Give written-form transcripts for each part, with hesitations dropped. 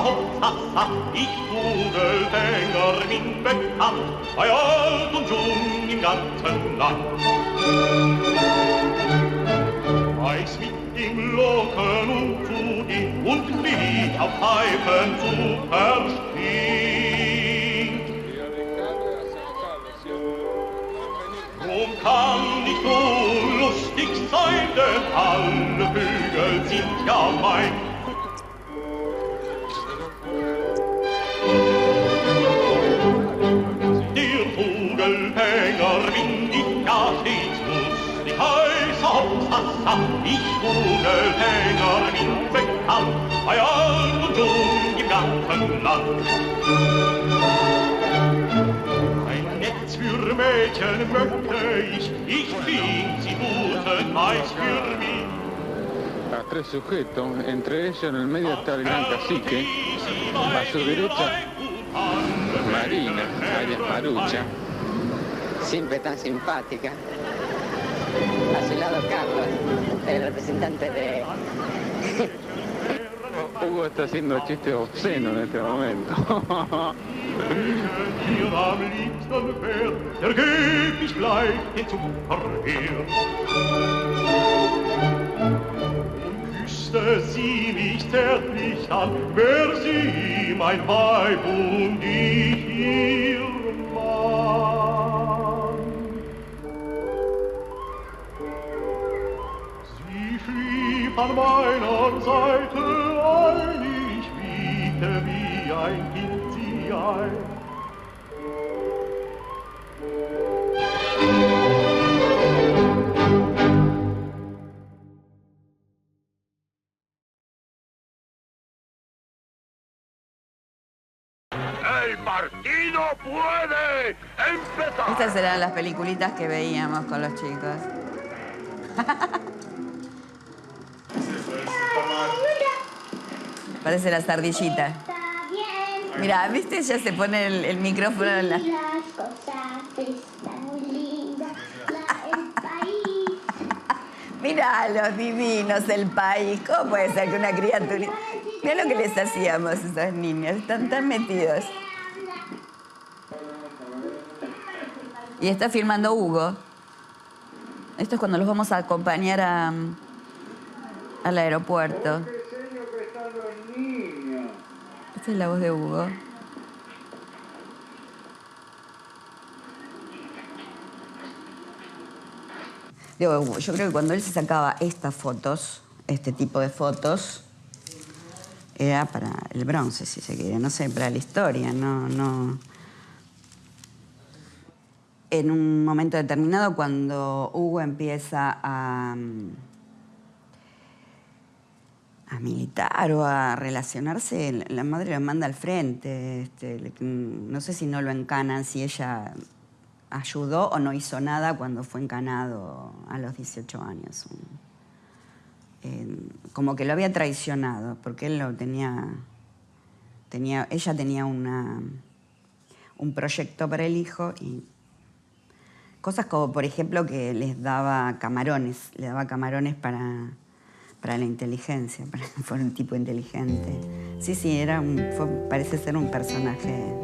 hopp, hassa, ich Kugelfänger bin bekannt, bei alt und jung im ganzen Land. Weiß mit dem Locken und Zugehen und Lied auf Pfeifen zu verstehen. Drum kann ich so lustig sein, denn alle Vögel sind ja mein. Der Vogelfänger bin ich ja stets lustig, heißer Hopsassa, ich Vogelfänger bin bekannt, bei alt und jung im ganzen Land. Für Mädchen möchte ich fing, sie guten meist für mich. A tres sujetos, entre ellos en el medio está el gran cacique, a su derecha Marina, alias Marucha. Siempre tan simpática. A su lado Carlos, el representante de... Hugo está haciendo chistes obscenos en este momento. Ihr am liebsten wär, der geb ich gleich hinzu verheer. Und küsste sie mich zärtlich an, wär sie mein Weib und ich ihr Mann. Sie schlief an meiner Seite ein, ich wiegte wie ein Kind sie ein. ¡El partido puede empezar! Estas eran las peliculitas que veíamos con los chicos. Parece la ardillita. Mira, ¿viste? Ya se pone el micrófono en la... Las cosas están muy lindas, el país. Mira los divinos, el país. ¿Cómo puede ser que una criatura... Mira lo que les hacíamos a esos niños. Están tan metidos. Y está filmando Hugo. Esto es cuando los vamos a acompañar al aeropuerto. Esta es la voz de Hugo. Digo, yo creo que cuando él se sacaba estas fotos, este tipo de fotos, era para el bronce, si se quiere, no sé, para la historia, no. En un momento determinado, cuando Hugo empieza a militar o a relacionarse, la madre lo manda al frente. No sé si no lo encanan, si ella ayudó o no hizo nada cuando fue encanado a los 18 años. Como que lo había traicionado, porque él lo ella tenía un proyecto para el hijo y cosas como, por ejemplo, que les daba camarones, para la inteligencia, fue un tipo inteligente. Sí, parece ser un personaje.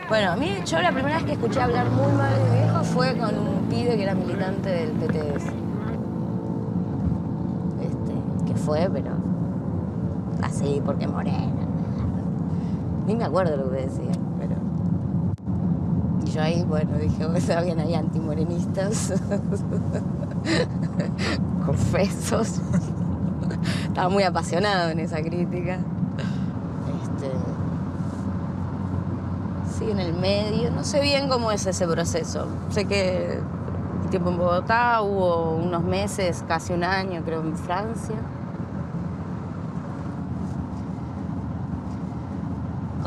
Bueno, a mí, yo la primera vez que escuché hablar muy mal de mi viejo fue con un pibe que era militante del PTS. Que fue, pero así, porque morena. Ni me acuerdo lo que decía, pero... Y yo ahí, bueno, dije, habían ahí antimorenistas, confesos. Estaba muy apasionado en esa crítica. Sí, en el medio. No sé bien cómo es ese proceso. Sé que un tiempo en Bogotá, hubo unos meses, casi un año, creo, en Francia.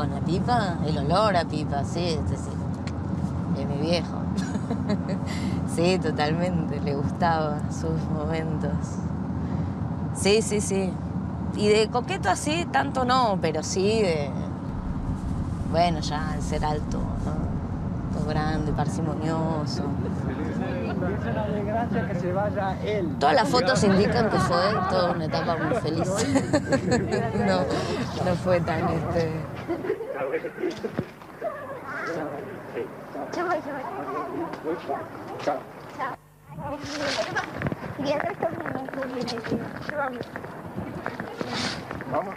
con la pipa, el olor a pipa, sí, es mi viejo. Sí, totalmente, le gustaba sus momentos. Sí, sí, sí. Y de coqueto así, tanto no, pero sí de... Bueno, ya el ser alto, ¿no? Todo grande, parsimonioso. Todas las fotos indican que fue toda una etapa muy feliz. No fue tan Vamos.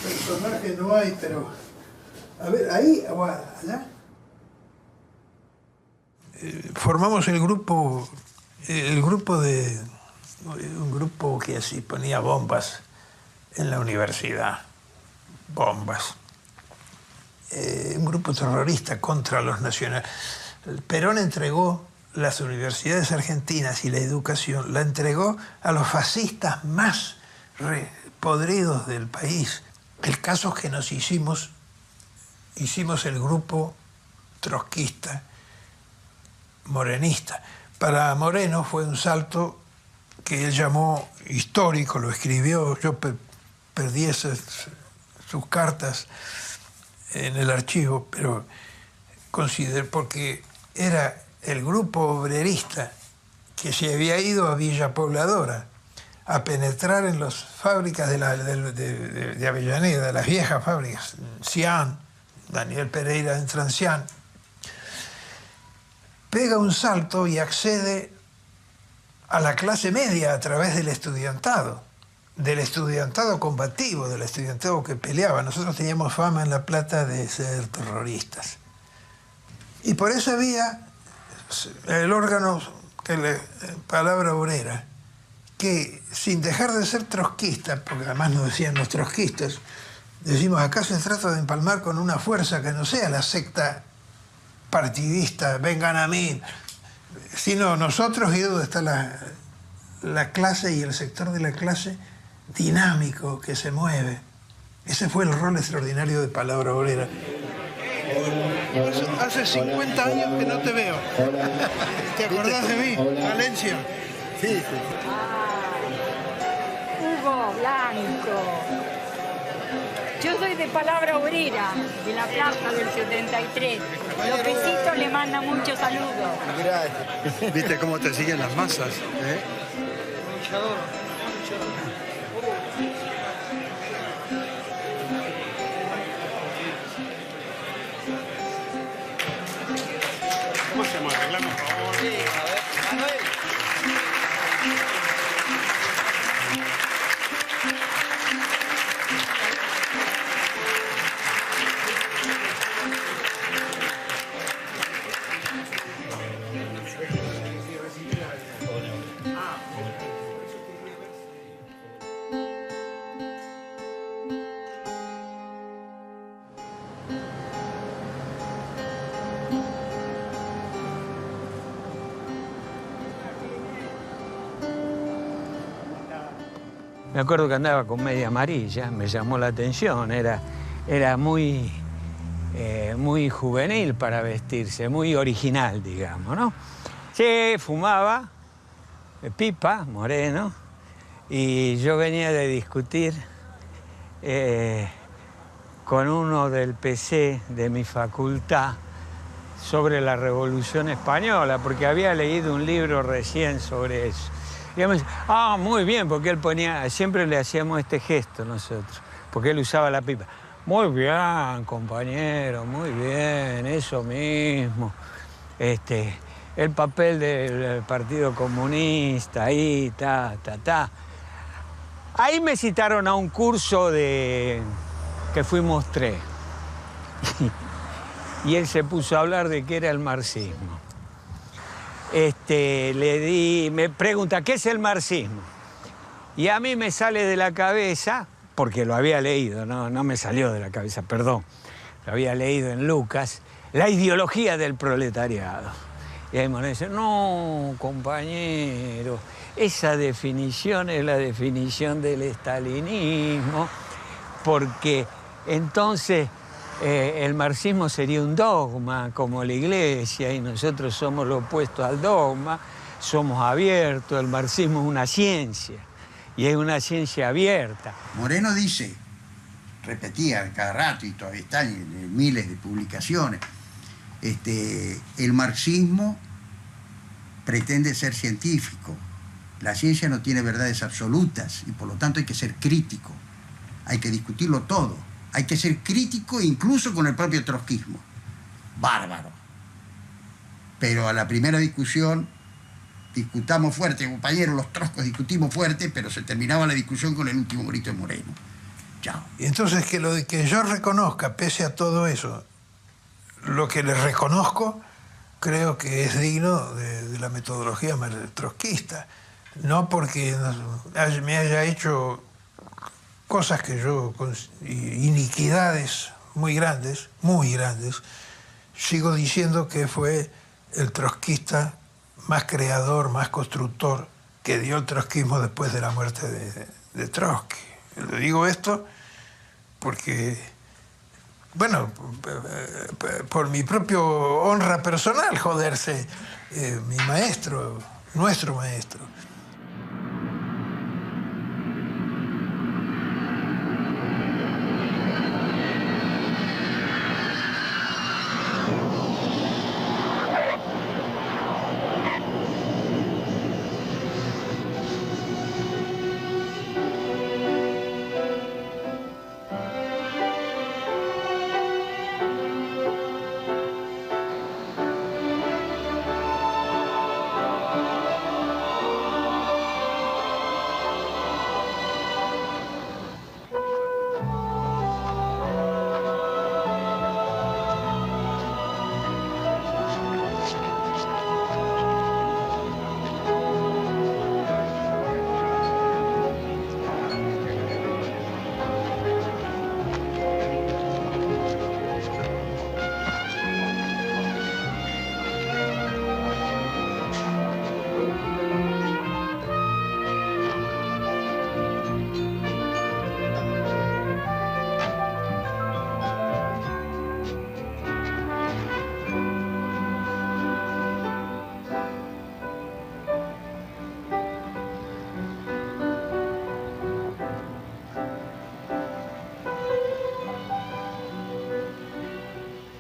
Personaje no hay, pero... A ver, ahí o allá. Formamos el grupo de... Un grupo que así ponía bombas en la universidad. Bombas. Un grupo terrorista contra los nacionales. Perón entregó las universidades argentinas y la educación, la entregó a los fascistas más podridos del país. El caso es que nos hicimos el grupo trotskista, morenista. Para Moreno fue un salto que él llamó histórico, lo escribió, yo perdí sus cartas en el archivo, pero consideré, porque era el grupo obrerista que se había ido a Villa Pobladora a penetrar en las fábricas de Avellaneda, las viejas fábricas, Cian, Daniel Pereira entra en Cian, pega un salto y accede a la clase media a través del estudiantado combativo, del estudiantado que peleaba. Nosotros teníamos fama en La Plata de ser terroristas. Y por esa vía, el órgano, Palabra Obrera, que sin dejar de ser trotskista, porque además nos decían los trotskistas, decimos, acá se trata de empalmar con una fuerza que no sea la secta partidista, vengan a mí, sino nosotros y donde está la clase y el sector de la clase dinámico que se mueve. Ese fue el rol extraordinario de Palabra Obrera. Hace 50 años que no te veo. ¿Te acordás de mí, Valencia? Sí, sí. Hugo Blanco. Yo soy de Palabra Obrera, de la plaza del 73. Lópezito le manda muchos saludos. Gracias. ¿Viste cómo te siguen las masas? ¿Cómo hacemos? ¿Arreglamos, por favor? Sí, a ver. Manuel. Me acuerdo que andaba con media amarilla, me llamó la atención, era muy juvenil para vestirse, muy original, digamos, ¿no? Sí, fumaba, pipa, moreno, y yo venía de discutir con uno del PC de mi facultad sobre la Revolución Española, porque había leído un libro recién sobre eso. Y él me dice, muy bien, porque él ponía, siempre le hacíamos este gesto nosotros, porque él usaba la pipa. Muy bien, compañero, muy bien, eso mismo. El papel del Partido Comunista, ahí, ta. Ahí me citaron a un curso que fuimos 3. Y él se puso a hablar de qué era el marxismo. Me pregunta, ¿qué es el marxismo? Y a mí me sale de la cabeza, porque lo había leído, no me salió de la cabeza, perdón, lo había leído en Lucas, la ideología del proletariado. Y ahí Moreno dice, no, compañero, esa definición es la definición del estalinismo, porque entonces el marxismo sería un dogma, como la Iglesia, y nosotros somos lo opuesto al dogma, somos abiertos, el marxismo es una ciencia, y es una ciencia abierta. Moreno dice, repetía cada rato, y todavía está en miles de publicaciones, el marxismo pretende ser científico. La ciencia no tiene verdades absolutas y por lo tanto hay que ser crítico. Hay que discutirlo todo. Hay que ser crítico incluso con el propio trotskismo. Bárbaro. Pero a la primera discusión, discutamos fuerte, compañeros, los trotskos discutimos fuerte, pero se terminaba la discusión con el último grito de Moreno. Chao. Y entonces que yo reconozca, pese a todo eso, lo que le reconozco, creo que es digno de la metodología trotskista. No porque me haya hecho cosas que yo, iniquidades muy grandes, sigo diciendo que fue el trotskista más creador, más constructor que dio el trotskismo después de la muerte de Trotsky. Le digo esto porque, bueno, por mi propio honra personal, joderse, mi maestro, nuestro maestro.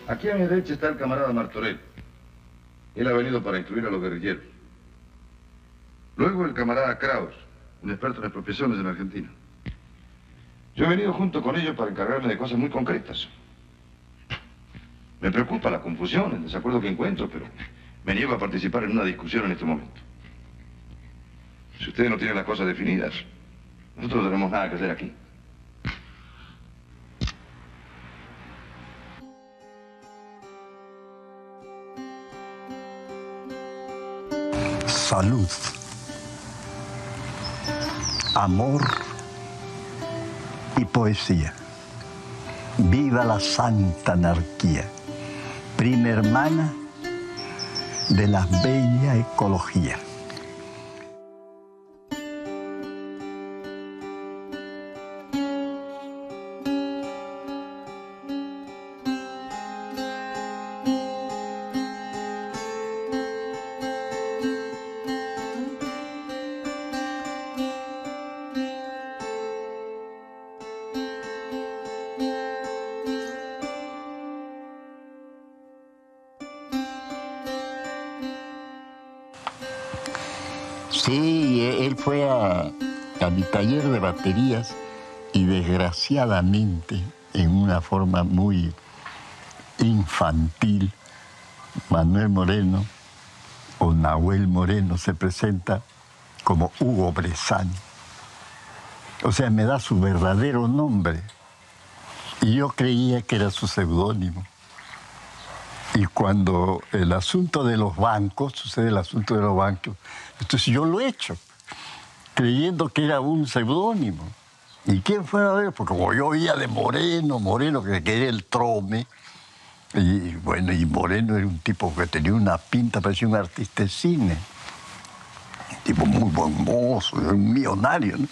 Aquí a mi derecha está el camarada Martorell. Él ha venido para instruir a los guerrilleros. Luego el camarada Kraus, un experto en expropiaciones en Argentina. Yo he venido junto con ellos para encargarme de cosas muy concretas. Me preocupa la confusión, el desacuerdo que encuentro, pero me niego a participar en una discusión en este momento. Si ustedes no tienen las cosas definidas, nosotros no tenemos nada que hacer aquí. Salud, amor y poesía. Viva la santa anarquía, prima hermana de la bella ecología. Sí, él fue a mi taller de baterías y desgraciadamente, en una forma muy infantil, Manuel Moreno o Nahuel Moreno se presenta como Hugo Bressani. O sea, me da su verdadero nombre. Y yo creía que era su seudónimo. Y cuando el asunto de los bancos, sucede el asunto de los bancos, entonces yo lo he hecho, creyendo que era un seudónimo. ¿Y quién fue a ver? Porque como yo oía de Moreno, que era el trome, y bueno, y Moreno era un tipo que tenía una pinta, parecía un artista de cine. Un tipo muy buen mozo, un millonario, ¿no?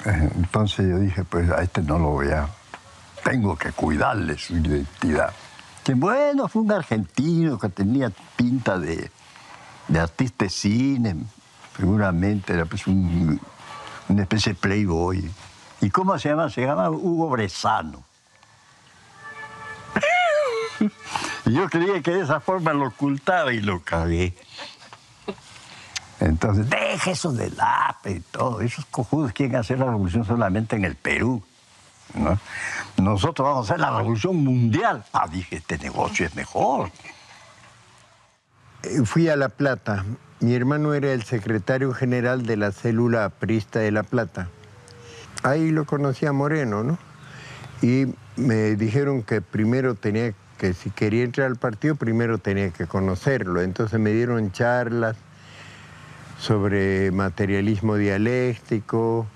Entonces yo dije, pues a este no lo voy a... Tengo que cuidarle su identidad. Que bueno, fue un argentino que tenía pinta de artista de cine, seguramente era pues una especie de playboy. ¿Y cómo se llama? Se llama Hugo Brezano. Y yo creía que de esa forma lo ocultaba y lo cagué. Entonces, deje eso del APE y todo. Esos cojudos quieren hacer la revolución solamente en el Perú, ¿no? Nosotros vamos a hacer la revolución mundial. Ah, dije, este negocio es mejor. Fui a La Plata. Mi hermano era el secretario general de la célula aprista de La Plata. Ahí lo conocí a Moreno, ¿no? Y me dijeron que primero tenía que, si quería entrar al partido, primero tenía que conocerlo. Entonces me dieron charlas sobre materialismo dialéctico,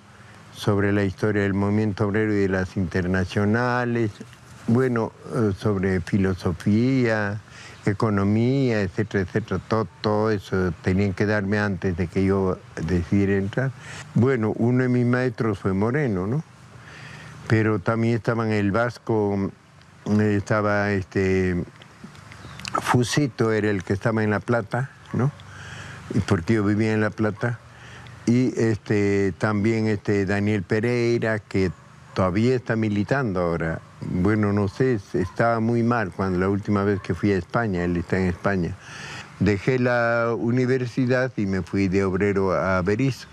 sobre la historia del movimiento obrero y de las internacionales, bueno, sobre filosofía, economía, etcétera, etcétera. Todo eso tenían que darme antes de que yo decidiera entrar. Bueno, uno de mis maestros fue Moreno, ¿no? Pero también estaba en el Vasco, estaba Fusito, era el que estaba en La Plata, ¿no? Porque yo vivía en La Plata. Y también Daniel Pereira, que todavía está militando ahora. Bueno, no sé, estaba muy mal cuando la última vez que fui a España, él está en España. Dejé la universidad y me fui de obrero a Berisso.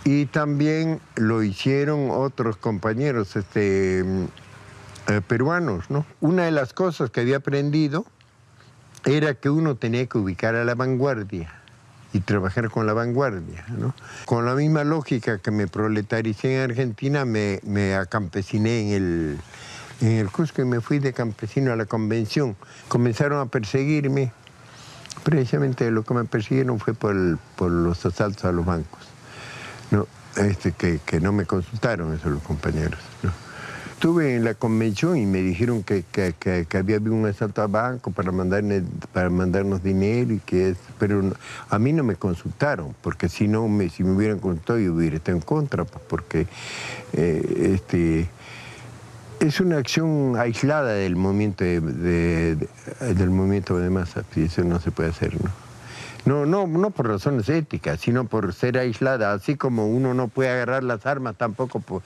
Y también lo hicieron otros compañeros peruanos, ¿no? Una de las cosas que había aprendido era que uno tenía que ubicar a la vanguardia y trabajar con la vanguardia, ¿no? Con la misma lógica que me proletaricé en Argentina, me acampesiné en el Cusco y me fui de campesino a la convención. Comenzaron a perseguirme. Precisamente lo que me persiguieron fue por los asaltos a los bancos, ¿no? Que no me consultaron esos los compañeros, ¿no? Estuve en la convención y me dijeron que había habido un asalto a banco para mandarnos dinero, pero a mí no me consultaron, porque si me hubieran consultado yo hubiera estado en contra, porque es una acción aislada del movimiento del movimiento de masas, y eso no se puede hacer, ¿no? No por razones éticas, sino por ser aislada, así como uno no puede agarrar las armas tampoco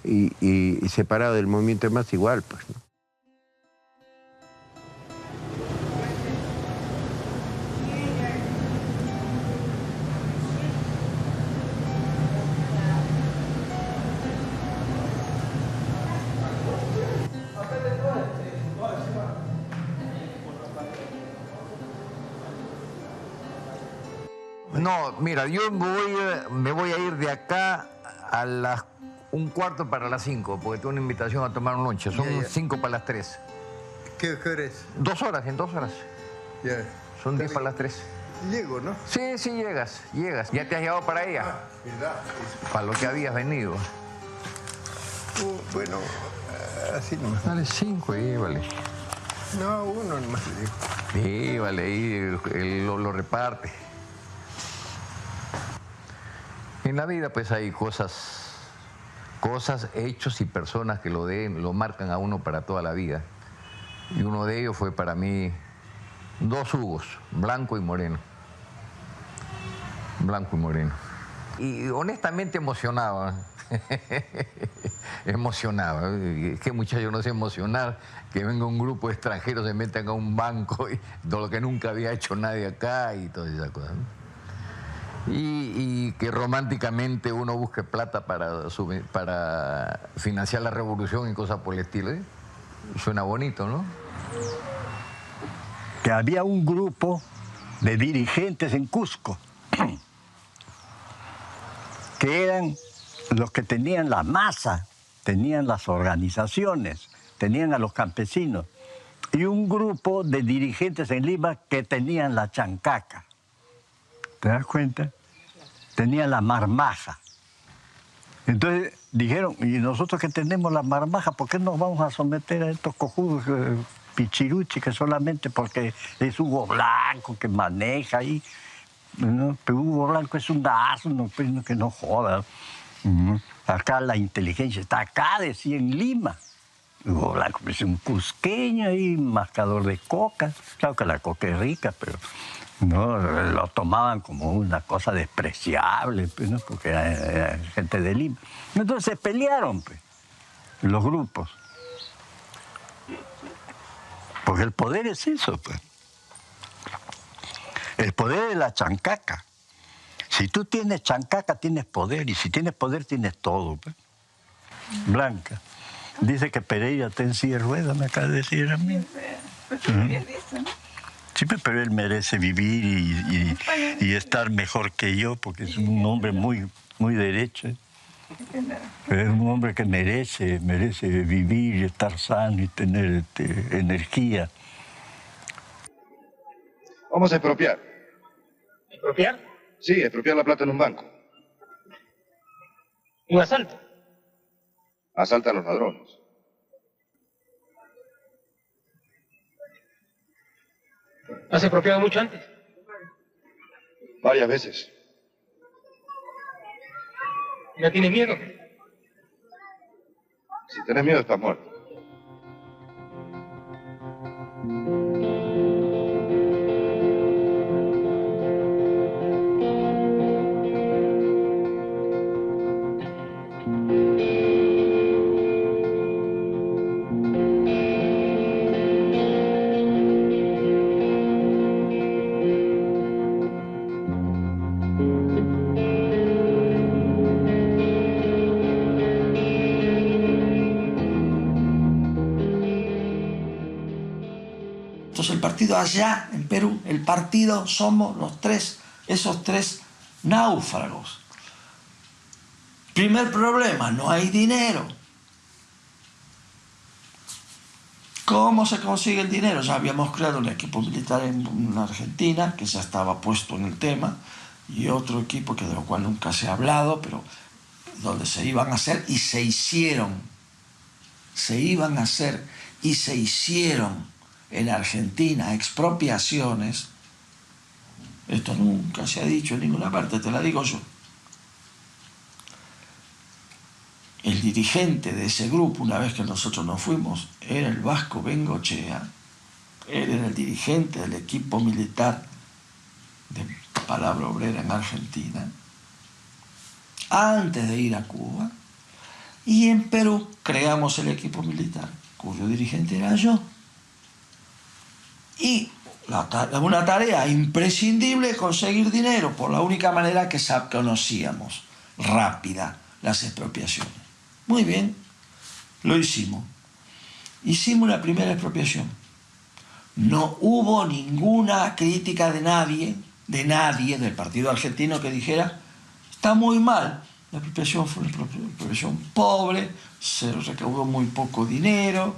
y separado del movimiento de masas igual, pues, ¿no? No, mira, yo me voy a ir de acá a las 4:45, porque tengo una invitación a tomar un lonche. Son 5:55. ¿Qué hora es? 2 horas, en 2 horas. Ya. Son 10:03. Llego, ¿no? Sí, llegas. ¿Ya te has llevado para ella? ¿Verdad? Para lo que habías venido. Bueno, así nomás. Dale 5 y vale. No, uno nomás. Sí, vale, ahí lo reparte. En la vida pues hay cosas, hechos y personas que lo marcan a uno para toda la vida. Y uno de ellos fue para mí 2 Hugos, Blanco y Moreno. Blanco y Moreno. Y honestamente emocionaba. Emocionaba. Es que muchacho no sé emocionar, que venga un grupo de extranjeros, se metan a un banco y todo lo que nunca había hecho nadie acá y todas esas cosas, ¿no? Y que románticamente uno busque plata para financiar la revolución y cosas por el estilo, ¿eh? Suena bonito, ¿no? Que había un grupo de dirigentes en Cusco que eran los que tenían la masa tenían las organizaciones, tenían a los campesinos, y un grupo de dirigentes en Lima que tenían la chancaca. ¿Te das cuenta? Tenían la marmaja. Entonces dijeron, y nosotros que tenemos la marmaja, ¿por qué nos vamos a someter a estos cojudos pichiruchi que solamente porque es Hugo Blanco que maneja ahí? ¿No? Pero Hugo Blanco es un asno, pues, que no joda. Acá la inteligencia está acá, decía, en Lima. Hugo Blanco es un cusqueño y mascador de coca. Claro que la coca es rica, pero no lo tomaban como una cosa despreciable, pues, ¿no? Porque era gente de Lima. Entonces se pelearon, pues, los grupos. Porque el poder es eso, pues. El poder es la chancaca. Si tú tienes chancaca, tienes poder. Y si tienes poder, tienes todo, pues. Blanca. Dice que Pereira está en silla de ruedas, me acaba de decir a mí. Sí, pero él merece vivir y estar mejor que yo, porque es un hombre muy, muy derecho. Es un hombre que merece vivir y estar sano y tener energía. Vamos a expropiar. ¿Expropiar? Sí, expropiar la plata en un banco. ¿Un asalto? Asalta a los ladrones. ¿Has expropiado mucho antes? Varias veces. ¿Ya tienes miedo? Si tenés miedo, estás muerto. Entonces el partido allá en Perú, el partido somos los tres, esos tres náufragos. Primer problema, no hay dinero. ¿Cómo se consigue el dinero? Ya habíamos creado un equipo militar en Argentina que ya estaba puesto en el tema y otro equipo de lo cual nunca se ha hablado, pero donde se iban a hacer y se hicieron. Se iban a hacer y se hicieron en Argentina expropiaciones. Esto nunca se ha dicho en ninguna parte, te la digo yo. El dirigente de ese grupo, una vez que nosotros nos fuimos, era el Vasco Bengochea. Él era el dirigente del equipo militar de Palabra Obrera en Argentina, antes de ir a Cuba. Y en Perú creamos el equipo militar, cuyo dirigente era yo. Y una tarea imprescindible, conseguir dinero, por la única manera que conocíamos, rápida, las expropiaciones. Muy bien, lo hicimos. Hicimos la primera expropiación. No hubo ninguna crítica de nadie, del partido argentino, que dijera, está muy mal. La expropiación fue una expropiación pobre, se recaudó muy poco dinero,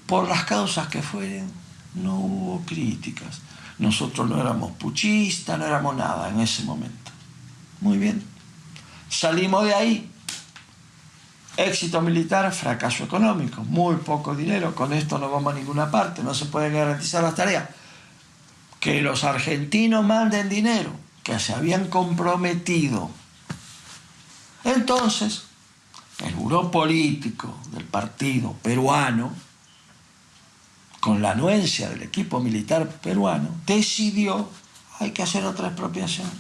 por las causas que fueran. No hubo críticas. Nosotros no éramos puchistas, no éramos nada en ese momento. Muy bien. Salimos de ahí. Éxito militar, fracaso económico. Muy poco dinero. Con esto no vamos a ninguna parte. No se pueden garantizar las tareas. Que los argentinos manden dinero, que se habían comprometido. Entonces, el buró político del partido peruano, con la anuencia del equipo militar peruano, decidió, hay que hacer otra expropiación.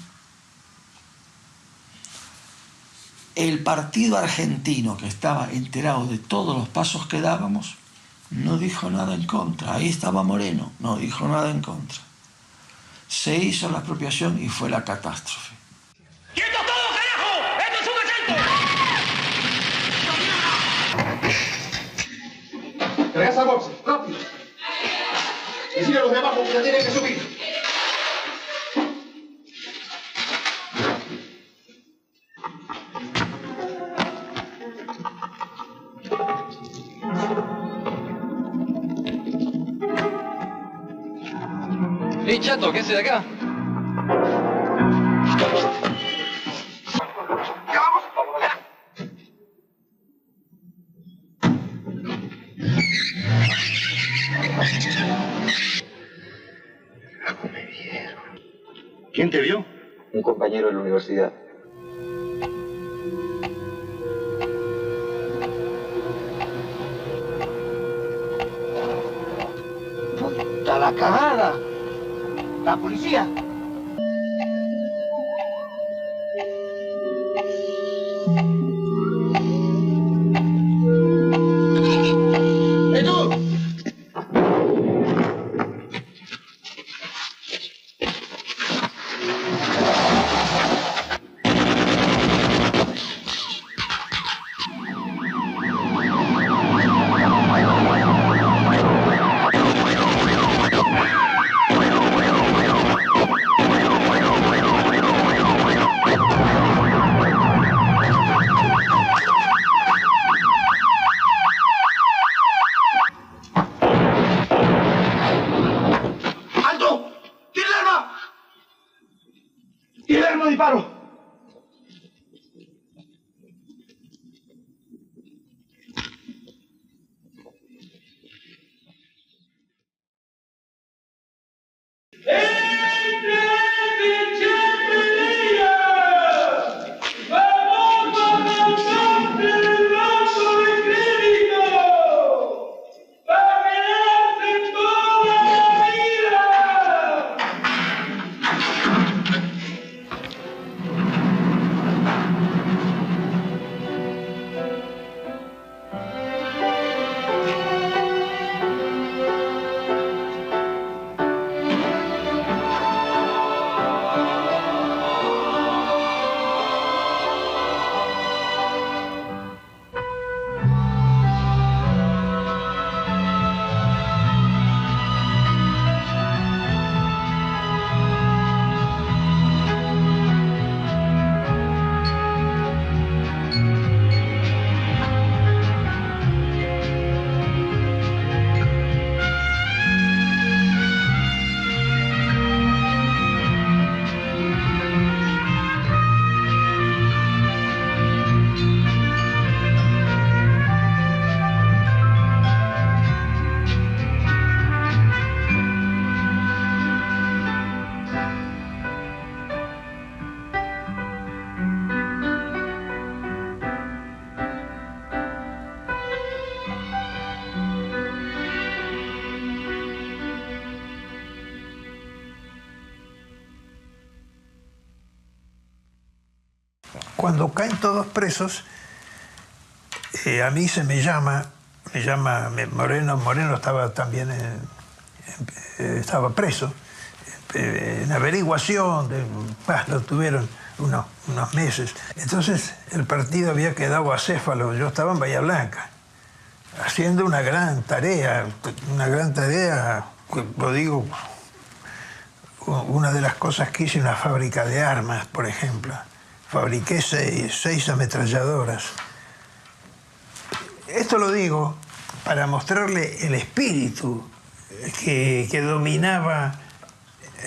El partido argentino, que estaba enterado de todos los pasos que dábamos, no dijo nada en contra. Ahí estaba Moreno, no dijo nada en contra. Se hizo la expropiación y fue la catástrofe. ¡Quietos todos, carajo! ¡Esto es un asalto! Trae esa bolsa, rápido. Decirle a los de abajo que se tienen que subir. chato, ¿qué hace de acá? ¿Quién te vio? Un compañero de la universidad. ¡Puta la cagada! ¡La policía! ¡Eh, tú! Disparo. Cuando caen todos presos, a mí se me llama Moreno estaba también, estaba preso, en averiguación, lo tuvieron unos meses. Entonces el partido había quedado acéfalo, yo estaba en Bahía Blanca, haciendo una gran tarea, lo digo, una de las cosas que hice, una fábrica de armas, por ejemplo. Fabriqué seis ametralladoras. Esto lo digo para mostrarle el espíritu que dominaba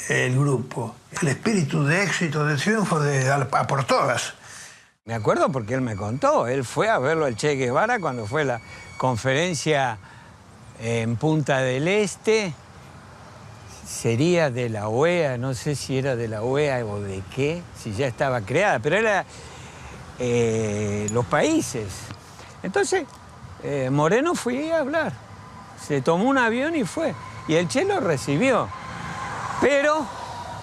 el grupo, el espíritu de éxito, de triunfo, de a por todas. Me acuerdo porque él me contó, él fue a verlo al Che Guevara cuando fue la conferencia en Punta del Este, sería de la OEA, no sé si era de la OEA o de qué, si ya estaba creada, pero era los países. Entonces, Moreno fue a hablar, se tomó un avión y fue, y el Che lo recibió, pero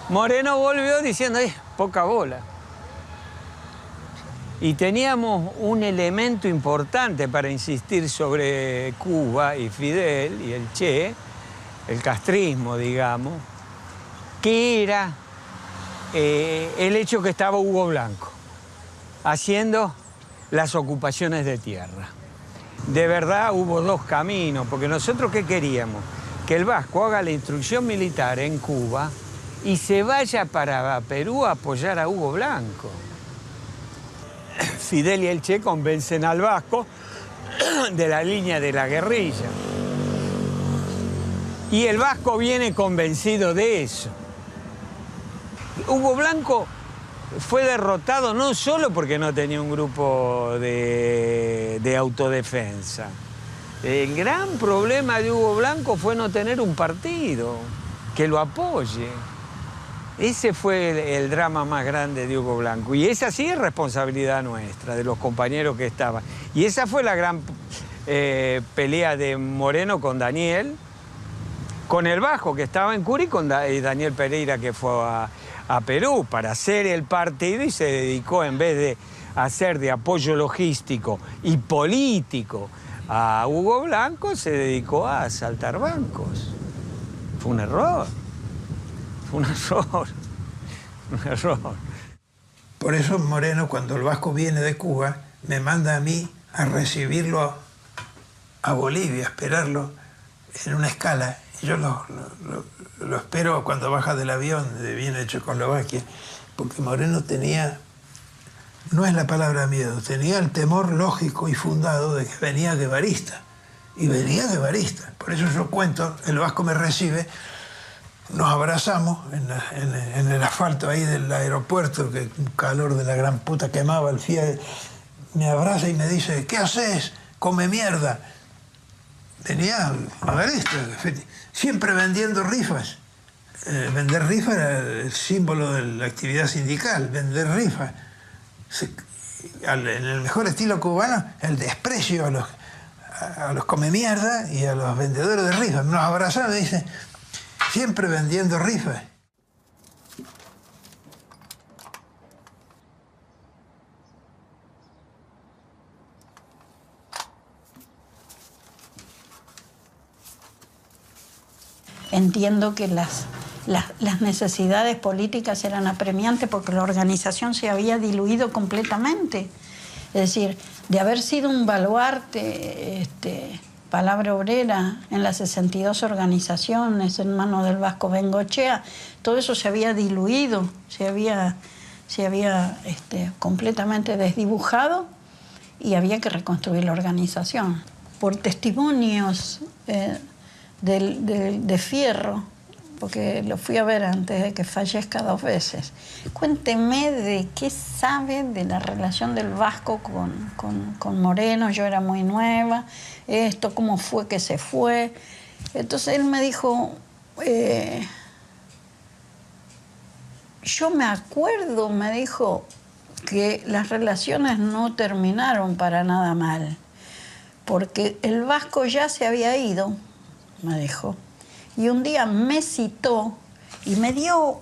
Moreno volvió diciendo, poca bola. Y teníamos un elemento importante para insistir sobre Cuba y Fidel y el Che, el castrismo, digamos, que era el hecho que estaba Hugo Blanco haciendo las ocupaciones de tierra. De verdad hubo dos caminos, porque nosotros ¿qué queríamos? Que el Vasco haga la instrucción militar en Cuba y se vaya para Perú a apoyar a Hugo Blanco. Fidel y el Che convencen al Vasco de la línea de la guerrilla. Y el Vasco viene convencido de eso. Hugo Blanco fue derrotado no solo porque no tenía un grupo de autodefensa. El gran problema de Hugo Blanco fue no tener un partido que lo apoye. Ese fue el drama más grande de Hugo Blanco. Y esa sí es responsabilidad nuestra, de los compañeros que estaban. Y esa fue la gran pelea de Moreno con Daniel, con el Vasco que estaba en Curi, y Daniel Pereira que fue a Perú para hacer el partido, y se dedicó, en vez de hacer de apoyo logístico y político a Hugo Blanco, se dedicó a asaltar bancos. Fue un error. Fue un error. Un error. Por eso Moreno, cuando el Vasco viene de Cuba, me manda a mí a recibirlo a Bolivia, a esperarlo en una escala. Y yo lo espero cuando baja del avión, viene de Checoslovaquia, porque Moreno tenía, no es la palabra miedo, tenía el temor lógico y fundado de que venía guevarista. Y venía guevarista. Por eso yo cuento, el Vasco me recibe, nos abrazamos en el asfalto ahí del aeropuerto, que un calor de la gran puta quemaba el Fiat. Me abraza y me dice, ¿qué haces? Come mierda. Venía guevarista, siempre vendiendo rifas. Vender rifas era el símbolo de la actividad sindical, vender rifas. En el mejor estilo cubano, el desprecio a los come mierda y a los vendedores de rifas. Nos abrazaron y dicen, siempre vendiendo rifas. Entiendo que las necesidades políticas eran apremiantes porque la organización se había diluido completamente. Es decir, de haber sido un baluarte, Palabra Obrera, en las 62 organizaciones, en manos del Vasco Bengoechea, todo eso se había diluido, se había completamente desdibujado y había que reconstruir la organización. Por testimonios de Fierro, porque lo fui a ver antes de que fallezca 2 veces. Cuénteme de qué sabe de la relación del Vasco con Moreno. Yo era muy nueva, cómo fue que se fue. Entonces él me dijo, yo me acuerdo, me dijo, que las relaciones no terminaron para nada mal, porque el Vasco ya se había ido, me dijo, y un día me citó y me dio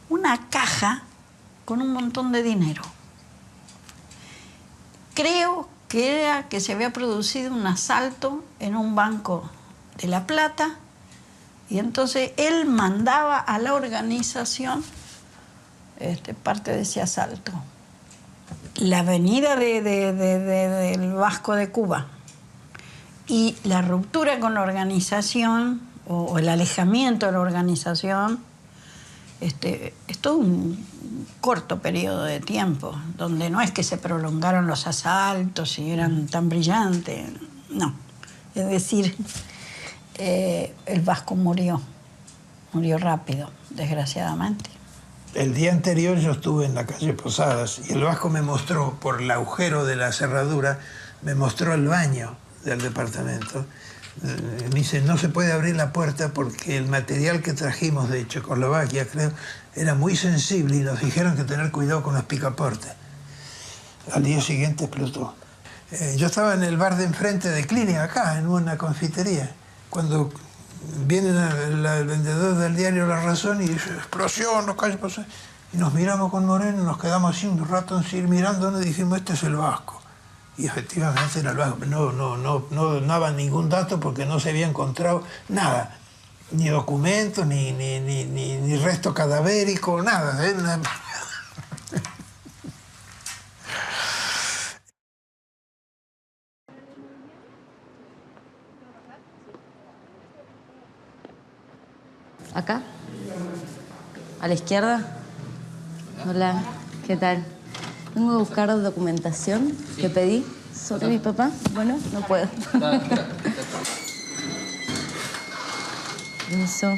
una caja con un montón de dinero. Creo que era que se había producido un asalto en un banco de La Plata y entonces él mandaba a la organización parte de ese asalto. La venida del Vasco de Cuba y la ruptura con la organización o el alejamiento de la organización, es todo un corto periodo de tiempo, donde no es que se prolongaron los asaltos y eran tan brillantes, no. Es decir, el Vasco murió rápido, desgraciadamente. El día anterior yo estuve en la calle Posadas y el Vasco me mostró, por el agujero de la cerradura, me mostró el baño del departamento. Me dice, no se puede abrir la puerta porque el material que trajimos de Checoslovaquia, creo, era muy sensible y nos dijeron que tener cuidado con los picaportes. Al día siguiente explotó. Yo estaba en el bar de enfrente de Clínica, acá, en una confitería, cuando viene el vendedor del diario La Razón y dice, explosión, no calle, y nos miramos con Moreno, nos quedamos así un rato mirándonos y dijimos, este es el Vasco. Y efectivamente era el Vasco. No daba ningún dato porque no se había encontrado nada. Ni documentos, ni resto cadavérico, nada. ¿Acá? ¿A la izquierda? Hola, ¿qué tal? Vengo a buscar documentación que pedí sobre mi papá. Bueno, no puedo. Eso.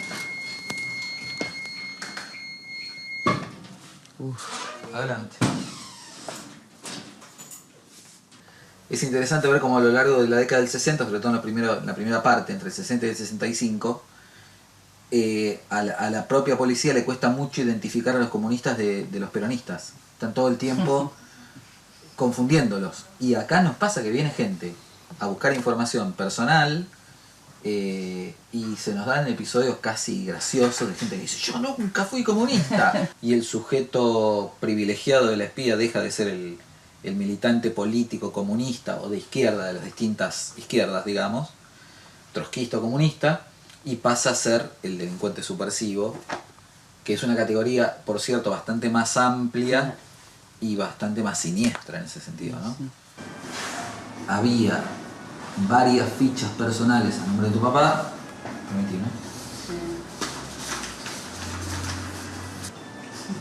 Adelante. Es interesante ver cómo a lo largo de la década del 60, sobre todo en la primera parte, entre el 60 y el 65, a la propia policía le cuesta mucho identificar a los comunistas de los peronistas. Están todo el tiempo confundiéndolos. Y acá nos pasa que viene gente a buscar información personal y se nos dan episodios casi graciosos de gente que dice yo nunca fui comunista. Y el sujeto privilegiado de la espía deja de ser el militante político comunista o de izquierda, de las distintas izquierdas, digamos, trotskista o comunista, y pasa a ser el delincuente subversivo, que es una categoría, por cierto, bastante más amplia y bastante más siniestra en ese sentido, ¿no? Había varias fichas personales a nombre de tu papá. Permití, ¿no?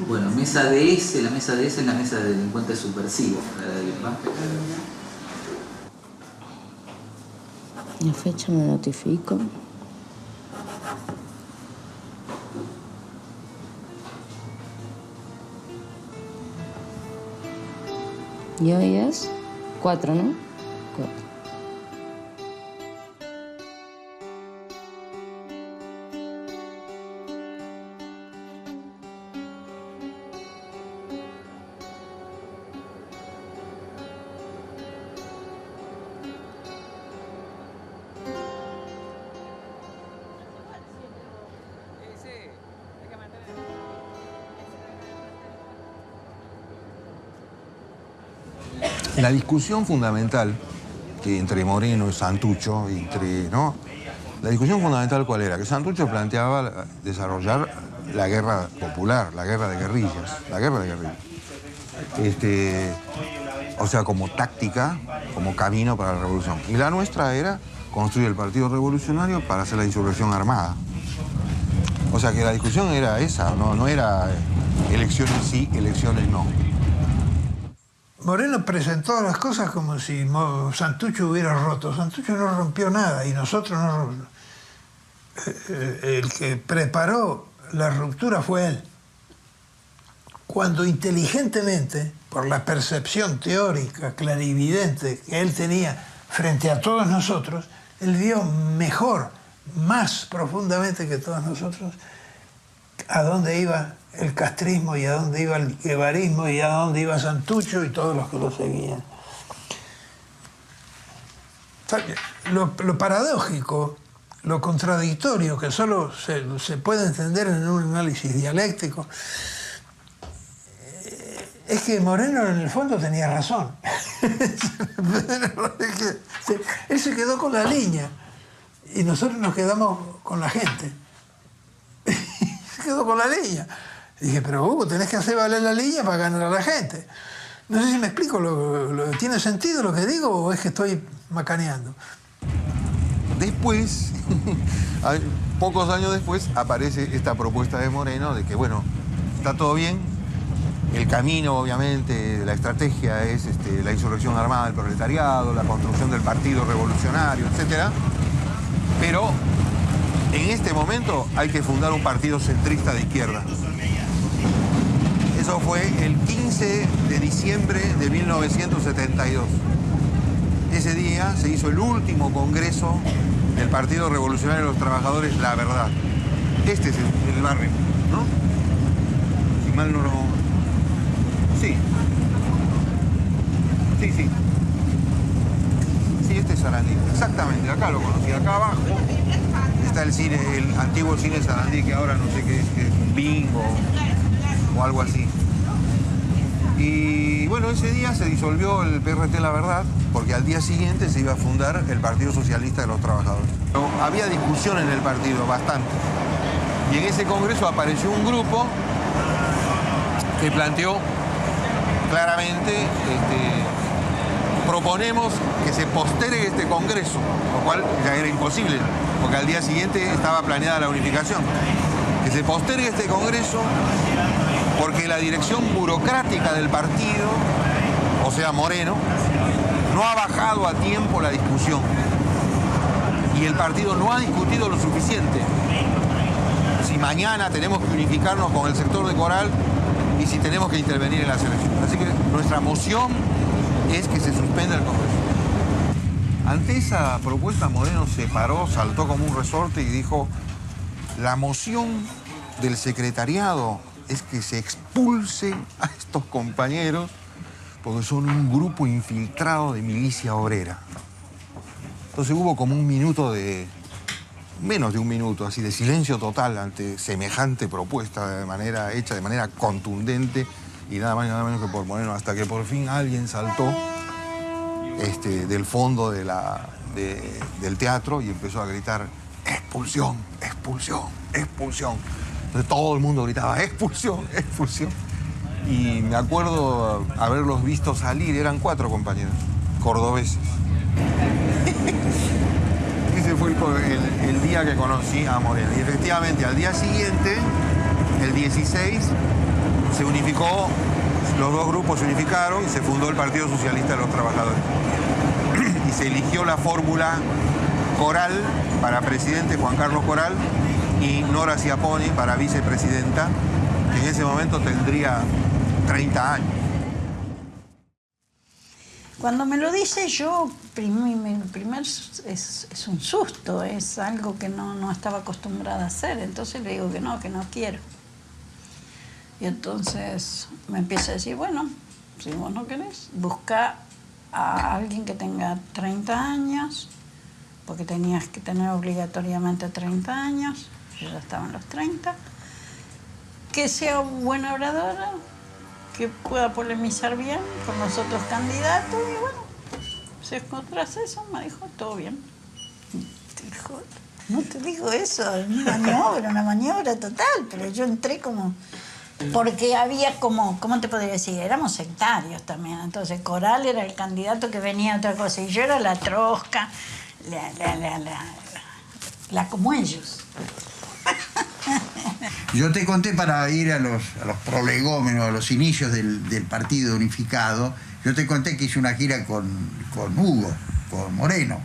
Bueno, mesa DS, la mesa DS es la mesa de delincuentes subversivos, la de papá. La fecha me notifico. Y hoy es 4, ¿no? 4. La discusión fundamental que entre Moreno y Santucho, ¿no? La discusión fundamental ¿cuál era? Que Santucho planteaba desarrollar la guerra popular, la guerra de guerrillas, o sea, como táctica, como camino para la revolución. Y la nuestra era construir el Partido Revolucionario para hacer la insurrección armada. O sea que la discusión era esa, no era elecciones sí, elecciones no. Moreno presentó las cosas como si Santucho hubiera roto. Santucho no rompió nada y nosotros no rompimos. El que preparó la ruptura fue él. Cuando inteligentemente, por la percepción teórica, clarividente que él tenía frente a todos nosotros, él vio mejor, más profundamente que todos nosotros, a dónde iba el castrismo y a dónde iba el guevarismo y a dónde iba Santucho y todos los que lo seguían. Lo paradójico, lo contradictorio, que solo se puede entender en un análisis dialéctico, es que Moreno en el fondo tenía razón. Él se quedó con la línea y nosotros nos quedamos con la gente. Se quedó con la línea. Y dije, pero Hugo, tenés que hacer valer la línea para ganar a la gente. No sé si me explico, ¿tiene sentido lo que digo o es que estoy macaneando? Después, pocos años después, aparece esta propuesta de Moreno de que, bueno, está todo bien, el camino, obviamente, la estrategia es la insurrección armada del proletariado, la construcción del partido revolucionario, etc. Pero en este momento hay que fundar un partido centrista de izquierda. Eso fue el 15 de diciembre de 1972. Ese día se hizo el último congreso del Partido Revolucionario de los Trabajadores, La Verdad. Este es el barrio, ¿no? Si mal no lo... Sí. Sí. Sí, este es Sarandí. Exactamente, acá lo conocí. Acá abajo está el cine, el antiguo cine Sarandí, que ahora no sé qué es un bingo o algo así. Y bueno, ese día se disolvió el PRT La Verdad, porque al día siguiente se iba a fundar el Partido Socialista de los Trabajadores. Pero había discusión en el partido, bastante. Y en ese congreso apareció un grupo que planteó claramente, proponemos que se postergue este congreso, lo cual ya era imposible, porque al día siguiente estaba planeada la unificación. Que se postergue este congreso porque la dirección burocrática del partido, o sea, Moreno, no ha bajado a tiempo la discusión. Y el partido no ha discutido lo suficiente. Si mañana tenemos que unificarnos con el sector de Coral, y si tenemos que intervenir en las elecciones. Así que nuestra moción es que se suspenda el Congreso. Ante esa propuesta, Moreno se paró, saltó como un resorte y dijo: la moción del secretariado es que se expulse a estos compañeros porque son un grupo infiltrado de milicia obrera. Entonces hubo como un minuto de... menos de un minuto, así, de silencio total ante semejante propuesta hecha de manera contundente y nada más y nada menos que por Moreno, hasta que por fin alguien saltó del fondo del teatro y empezó a gritar: expulsión, expulsión, expulsión. Entonces todo el mundo gritaba: expulsión, expulsión. Y me acuerdo haberlos visto salir, eran 4 compañeros, cordobeses. Ese fue el día que conocí a Moreno. Y efectivamente, al día siguiente, el 16, se unificó, los dos grupos se unificaron y se fundó el Partido Socialista de los Trabajadores. Y se eligió la fórmula Coral para presidente, Juan Carlos Coral, y Nora Schiapponi para vicepresidenta, que en ese momento tendría 30 años. Cuando me lo dice yo, primero es un susto, es algo que no estaba acostumbrada a hacer. Entonces le digo que no quiero. Y entonces me empieza a decir: bueno, si vos no querés, busca a alguien que tenga 30 años, porque tenías que tener obligatoriamente 30 años, yo ya estaba en los 30, que sea buena oradora, que pueda polemizar bien con los otros candidatos. Y bueno, si encontrás eso, me dijo: todo bien. Dijo: no te digo eso, una maniobra total, pero yo entré como... Porque había como, ¿cómo te podría decir? Éramos sectarios también. Entonces Coral era el candidato que venía a otra cosa y yo era la trosca, la como ellos. Yo te conté, para ir a los prolegómenos, a los inicios del Partido Unificado, yo te conté que hice una gira con Hugo, con Moreno.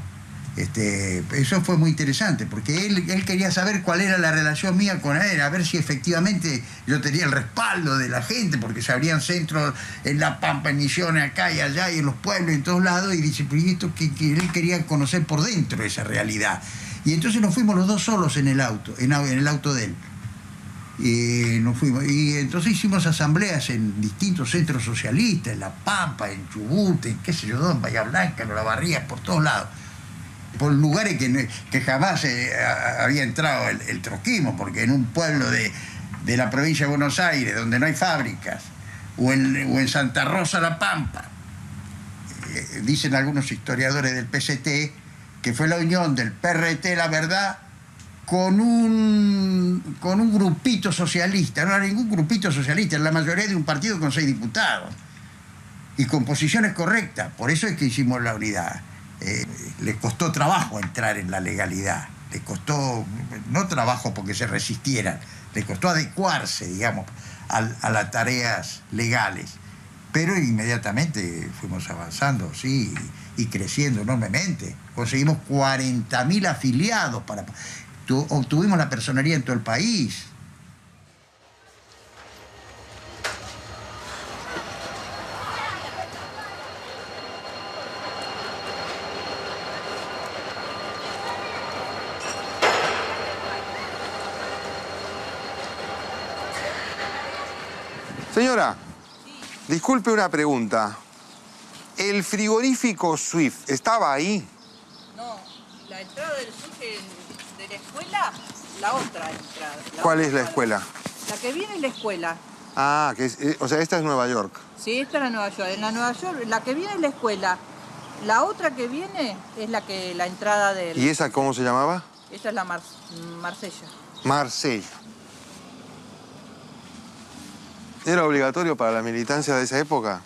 Eso fue muy interesante, porque él quería saber cuál era la relación mía con él, a ver si efectivamente yo tenía el respaldo de la gente, porque se abrían centros en La Pampa, en Misiones, acá y allá, y en los pueblos, y en todos lados, y dice, pero esto que él quería conocer por dentro esa realidad. Y entonces nos fuimos los dos solos en el auto, en el auto de él. Y nos fuimos, y entonces hicimos asambleas en distintos centros socialistas, en La Pampa, en Chubut, en qué sé yo, en Bahía Blanca, en Olavarría, por todos lados. Por lugares que jamás había entrado el trotskismo, porque en un pueblo de la provincia de Buenos Aires, donde no hay fábricas, o en Santa Rosa, La Pampa, dicen algunos historiadores del PCT, que fue la unión del PRT, La Verdad, con un grupito socialista. No era ningún grupito socialista, era la mayoría de un partido con 6 diputados, y con posiciones correctas. Por eso es que hicimos la unidad. Le costó trabajo entrar en la legalidad, le costó, no trabajo porque se resistieran, le costó adecuarse, digamos, a las tareas legales, pero inmediatamente fuimos avanzando, sí, y creciendo enormemente. Conseguimos 40.000 afiliados, obtuvimos la personería en todo el país. Señora, disculpe una pregunta. ¿El frigorífico Swift estaba ahí? No, la entrada del Swift de la escuela, la otra entrada. ¿Cuál es la escuela? La que viene es la escuela. Ah, o sea, esta es Nueva York. Sí, esta es la Nueva York. En la Nueva York, la que viene es la escuela. La otra que viene es la entrada del... ¿Y esa cómo se llamaba? Esta es la Marsella. Marsella. ¿Era obligatorio para la militancia de esa época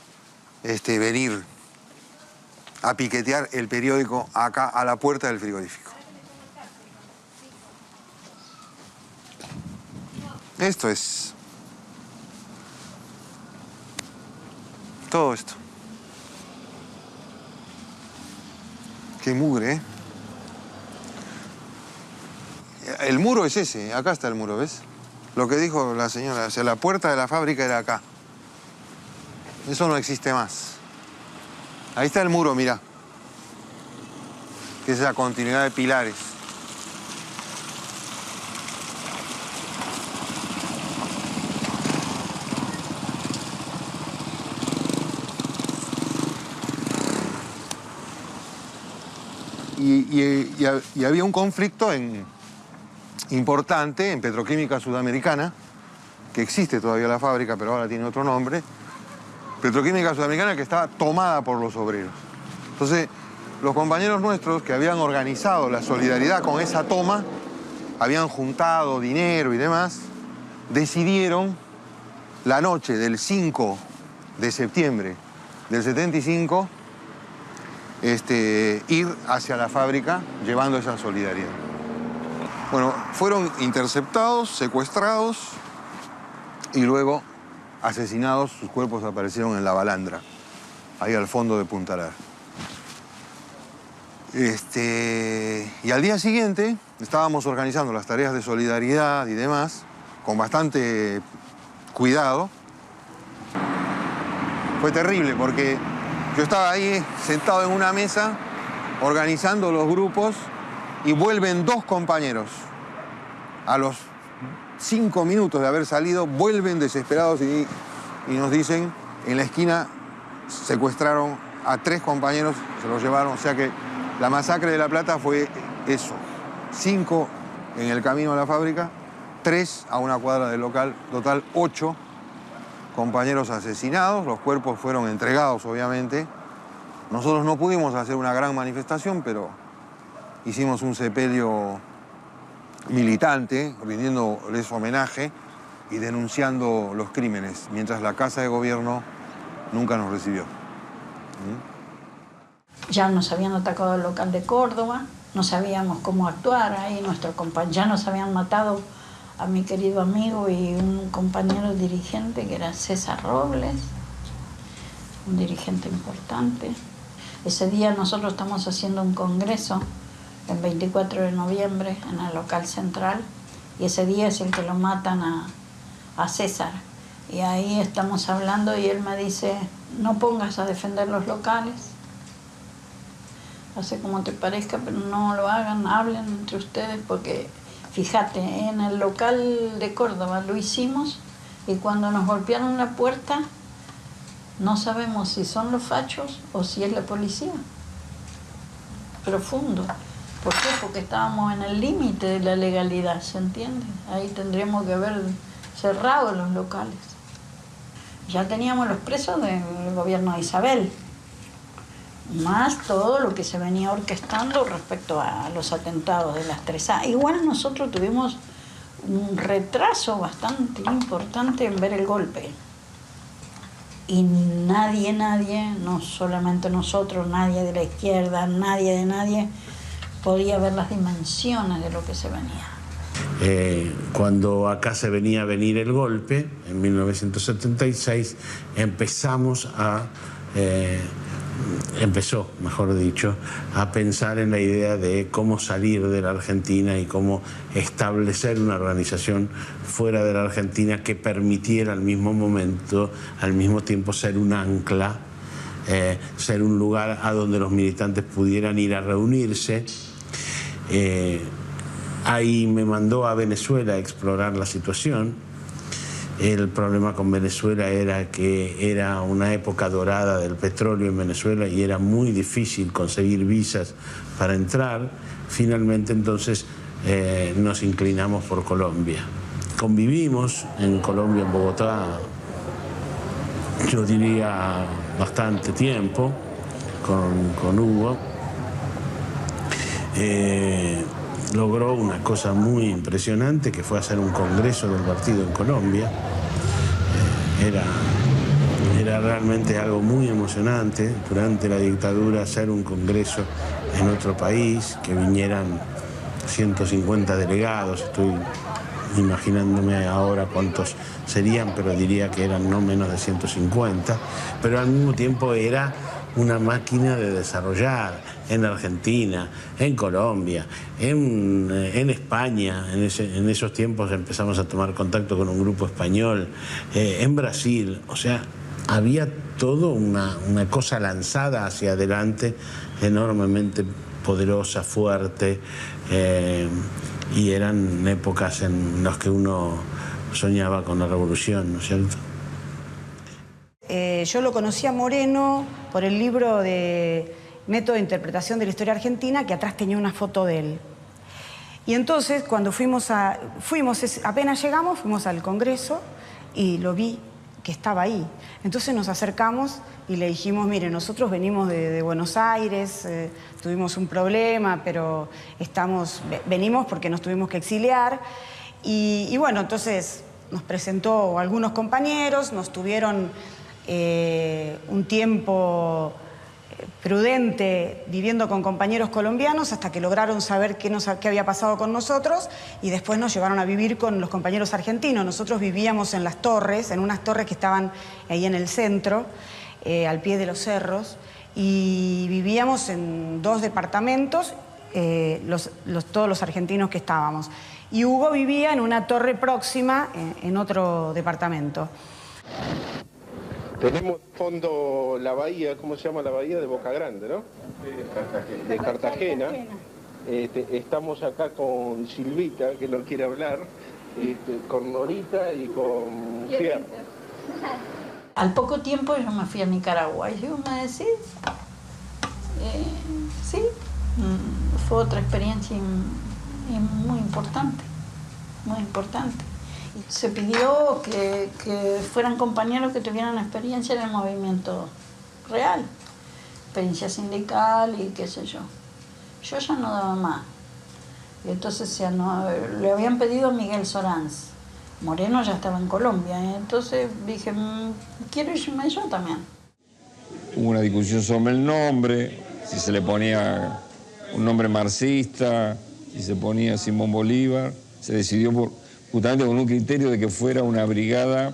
venir a piquetear el periódico acá a la puerta del frigorífico? Esto es... todo esto. Qué mugre, ¿eh? El muro es ese, acá está el muro, ¿ves? lo que dijo la señora, o sea, la puerta de la fábrica era acá. Eso no existe más. Ahí está el muro, mirá. Que es esa continuidad de pilares. Y había un conflicto importante en Petroquímica Sudamericana, que existe todavía la fábrica, pero ahora tiene otro nombre. Petroquímica Sudamericana, que estaba tomada por los obreros. Entonces, los compañeros nuestros que habían organizado la solidaridad con esa toma, habían juntado dinero y demás, decidieron la noche del 5 de septiembre del 75 ir hacia la fábrica llevando esa solidaridad. Bueno, fueron interceptados, secuestrados y luego asesinados. Sus cuerpos aparecieron en la Balandra, ahí al fondo de Punta Lara. Y al día siguiente estábamos organizando las tareas de solidaridad y demás, con bastante cuidado. Fue terrible porque yo estaba ahí sentado en una mesa organizando los grupos y vuelven dos compañeros. A los 5 minutos de haber salido, vuelven desesperados y nos dicen, en la esquina secuestraron a 3 compañeros, se los llevaron. O sea que la masacre de La Plata fue eso. 5 en el camino a la fábrica, 3 a una cuadra del local, total 8 compañeros asesinados. Los cuerpos fueron entregados, obviamente. Nosotros no pudimos hacer una gran manifestación, pero hicimos un sepelio militante, rindiéndoles homenaje y denunciando los crímenes, mientras la Casa de Gobierno nunca nos recibió. Ya nos habían atacado el local de Córdoba, no sabíamos cómo actuar ahí, ya nos habían matado a mi querido amigo y un compañero dirigente que era César Robles, un dirigente importante. Ese día nosotros estamos haciendo un congreso el 24 de noviembre en el local central y ese día es el que lo matan a César. Y ahí estamos hablando y él me dice, no pongas a defender los locales, hace como te parezca, pero no lo hagan, hablen entre ustedes porque fíjate, en el local de Córdoba lo hicimos y cuando nos golpearon la puerta no sabemos si son los fachos o si es la policía. Profundo. ¿Por qué? Porque estábamos en el límite de la legalidad, ¿se entiende? Ahí tendríamos que haber cerrado los locales. Ya teníamos los presos del gobierno de Isabel, más todo lo que se venía orquestando respecto a los atentados de las 3A. Igual nosotros tuvimos un retraso bastante importante en ver el golpe. Y nadie, no solamente nosotros, nadie de la izquierda, nadie podía ver las dimensiones de lo que se venía. Cuando acá se venía a venir el golpe, en 1976, empezó, mejor dicho, a pensar en la idea de cómo salir de la Argentina y cómo establecer una organización fuera de la Argentina que permitiera al mismo tiempo ser un ancla, ser un lugar a donde los militantes pudieran ir a reunirse. Ahí me mandó a Venezuela a explorar la situación. El problema con Venezuela era que era una época dorada del petróleo en Venezuela y era muy difícil conseguir visas para entrar. Finalmente entonces nos inclinamos por Colombia. Convivimos en Colombia, en Bogotá, yo diría bastante tiempo con Hugo. Logró una cosa muy impresionante que fue hacer un congreso del partido en Colombia. Era realmente algo muy emocionante durante la dictadura hacer un congreso en otro país, que vinieran 150 delegados, estoy imaginándome ahora cuántos serían, pero diría que eran no menos de 150, pero al mismo tiempo era una máquina de desarrollar en Argentina, en Colombia, en España. En esos tiempos empezamos a tomar contacto con un grupo español, en Brasil. O sea, había todo una cosa lanzada hacia adelante, enormemente poderosa, fuerte, y eran épocas en las que uno soñaba con la revolución, ¿no es cierto? Yo lo conocí a Moreno por el libro de Método de Interpretación de la Historia Argentina, que atrás tenía una foto de él. Y entonces, cuando apenas llegamos, fuimos al Congreso y lo vi que estaba ahí. Entonces nos acercamos y le dijimos, mire, nosotros venimos de Buenos Aires, tuvimos un problema, pero venimos porque nos tuvimos que exiliar. Y bueno, entonces nos presentó algunos compañeros, nos tuvieron un tiempo prudente viviendo con compañeros colombianos hasta que lograron saber qué había pasado con nosotros, y después nos llevaron a vivir con los compañeros argentinos. Nosotros vivíamos en las torres, en unas torres que estaban ahí en el centro, al pie de los cerros, y vivíamos en 2 departamentos, todos los argentinos que estábamos. Y Hugo vivía en una torre próxima, en otro departamento. Tenemos fondo la bahía, ¿cómo se llama la bahía? De Boca Grande, ¿no? De Cartagena. Estamos acá con Silvita, que no quiere hablar, con Norita y con Fierro. Al poco tiempo yo me fui a Nicaragua. ¿Y yo me decís? Sí, fue otra experiencia muy importante, muy importante. Se pidió que fueran compañeros que tuvieran experiencia en el movimiento real, experiencia sindical y qué sé yo. Yo ya no daba más. Y entonces le habían pedido a Miguel Soranz. Moreno ya estaba en Colombia. Entonces dije, quiero irme yo también. Hubo una discusión sobre el nombre, si se le ponía un nombre marxista, si se ponía Simón Bolívar. Se decidió justamente con un criterio de que fuera una brigada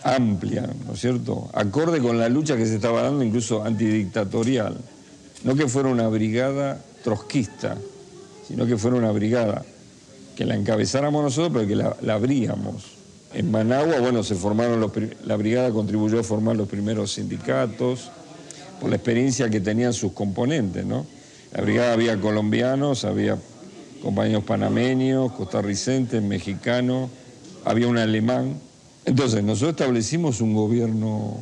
amplia, ¿no es cierto? Acorde con la lucha que se estaba dando, incluso antidictatorial. No que fuera una brigada trotskista, sino que fuera una brigada que la encabezáramos nosotros, pero que la abríamos. En Managua, bueno, la brigada contribuyó a formar los primeros sindicatos, por la experiencia que tenían sus componentes, ¿no? La brigada había colombianos, había compañeros panameños, costarricenses, mexicanos, había un alemán. Entonces, nosotros establecimos un gobierno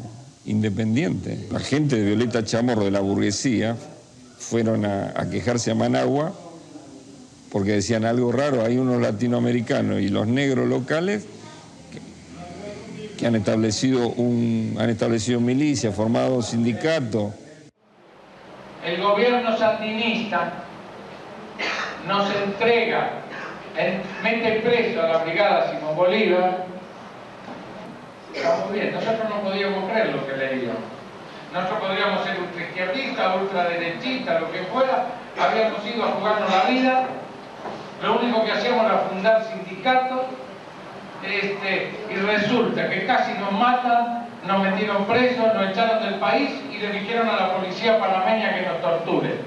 independiente. La gente de Violeta Chamorro, de la burguesía, fueron a quejarse a Managua porque decían algo raro. Hay unos latinoamericanos y los negros locales que han establecido milicia, formado un sindicato. El gobierno sandinista nos entrega, mete preso a la brigada Simón Bolívar. Está muy bien, nosotros no podíamos creer lo que leíamos. Nosotros podríamos ser ultraizquierdistas, ultraderechistas, lo que fuera. Habíamos ido a jugarnos la vida. Lo único que hacíamos era fundar sindicatos. Y resulta que casi nos matan, nos metieron presos, nos echaron del país y le dijeron a la policía panameña que nos torture.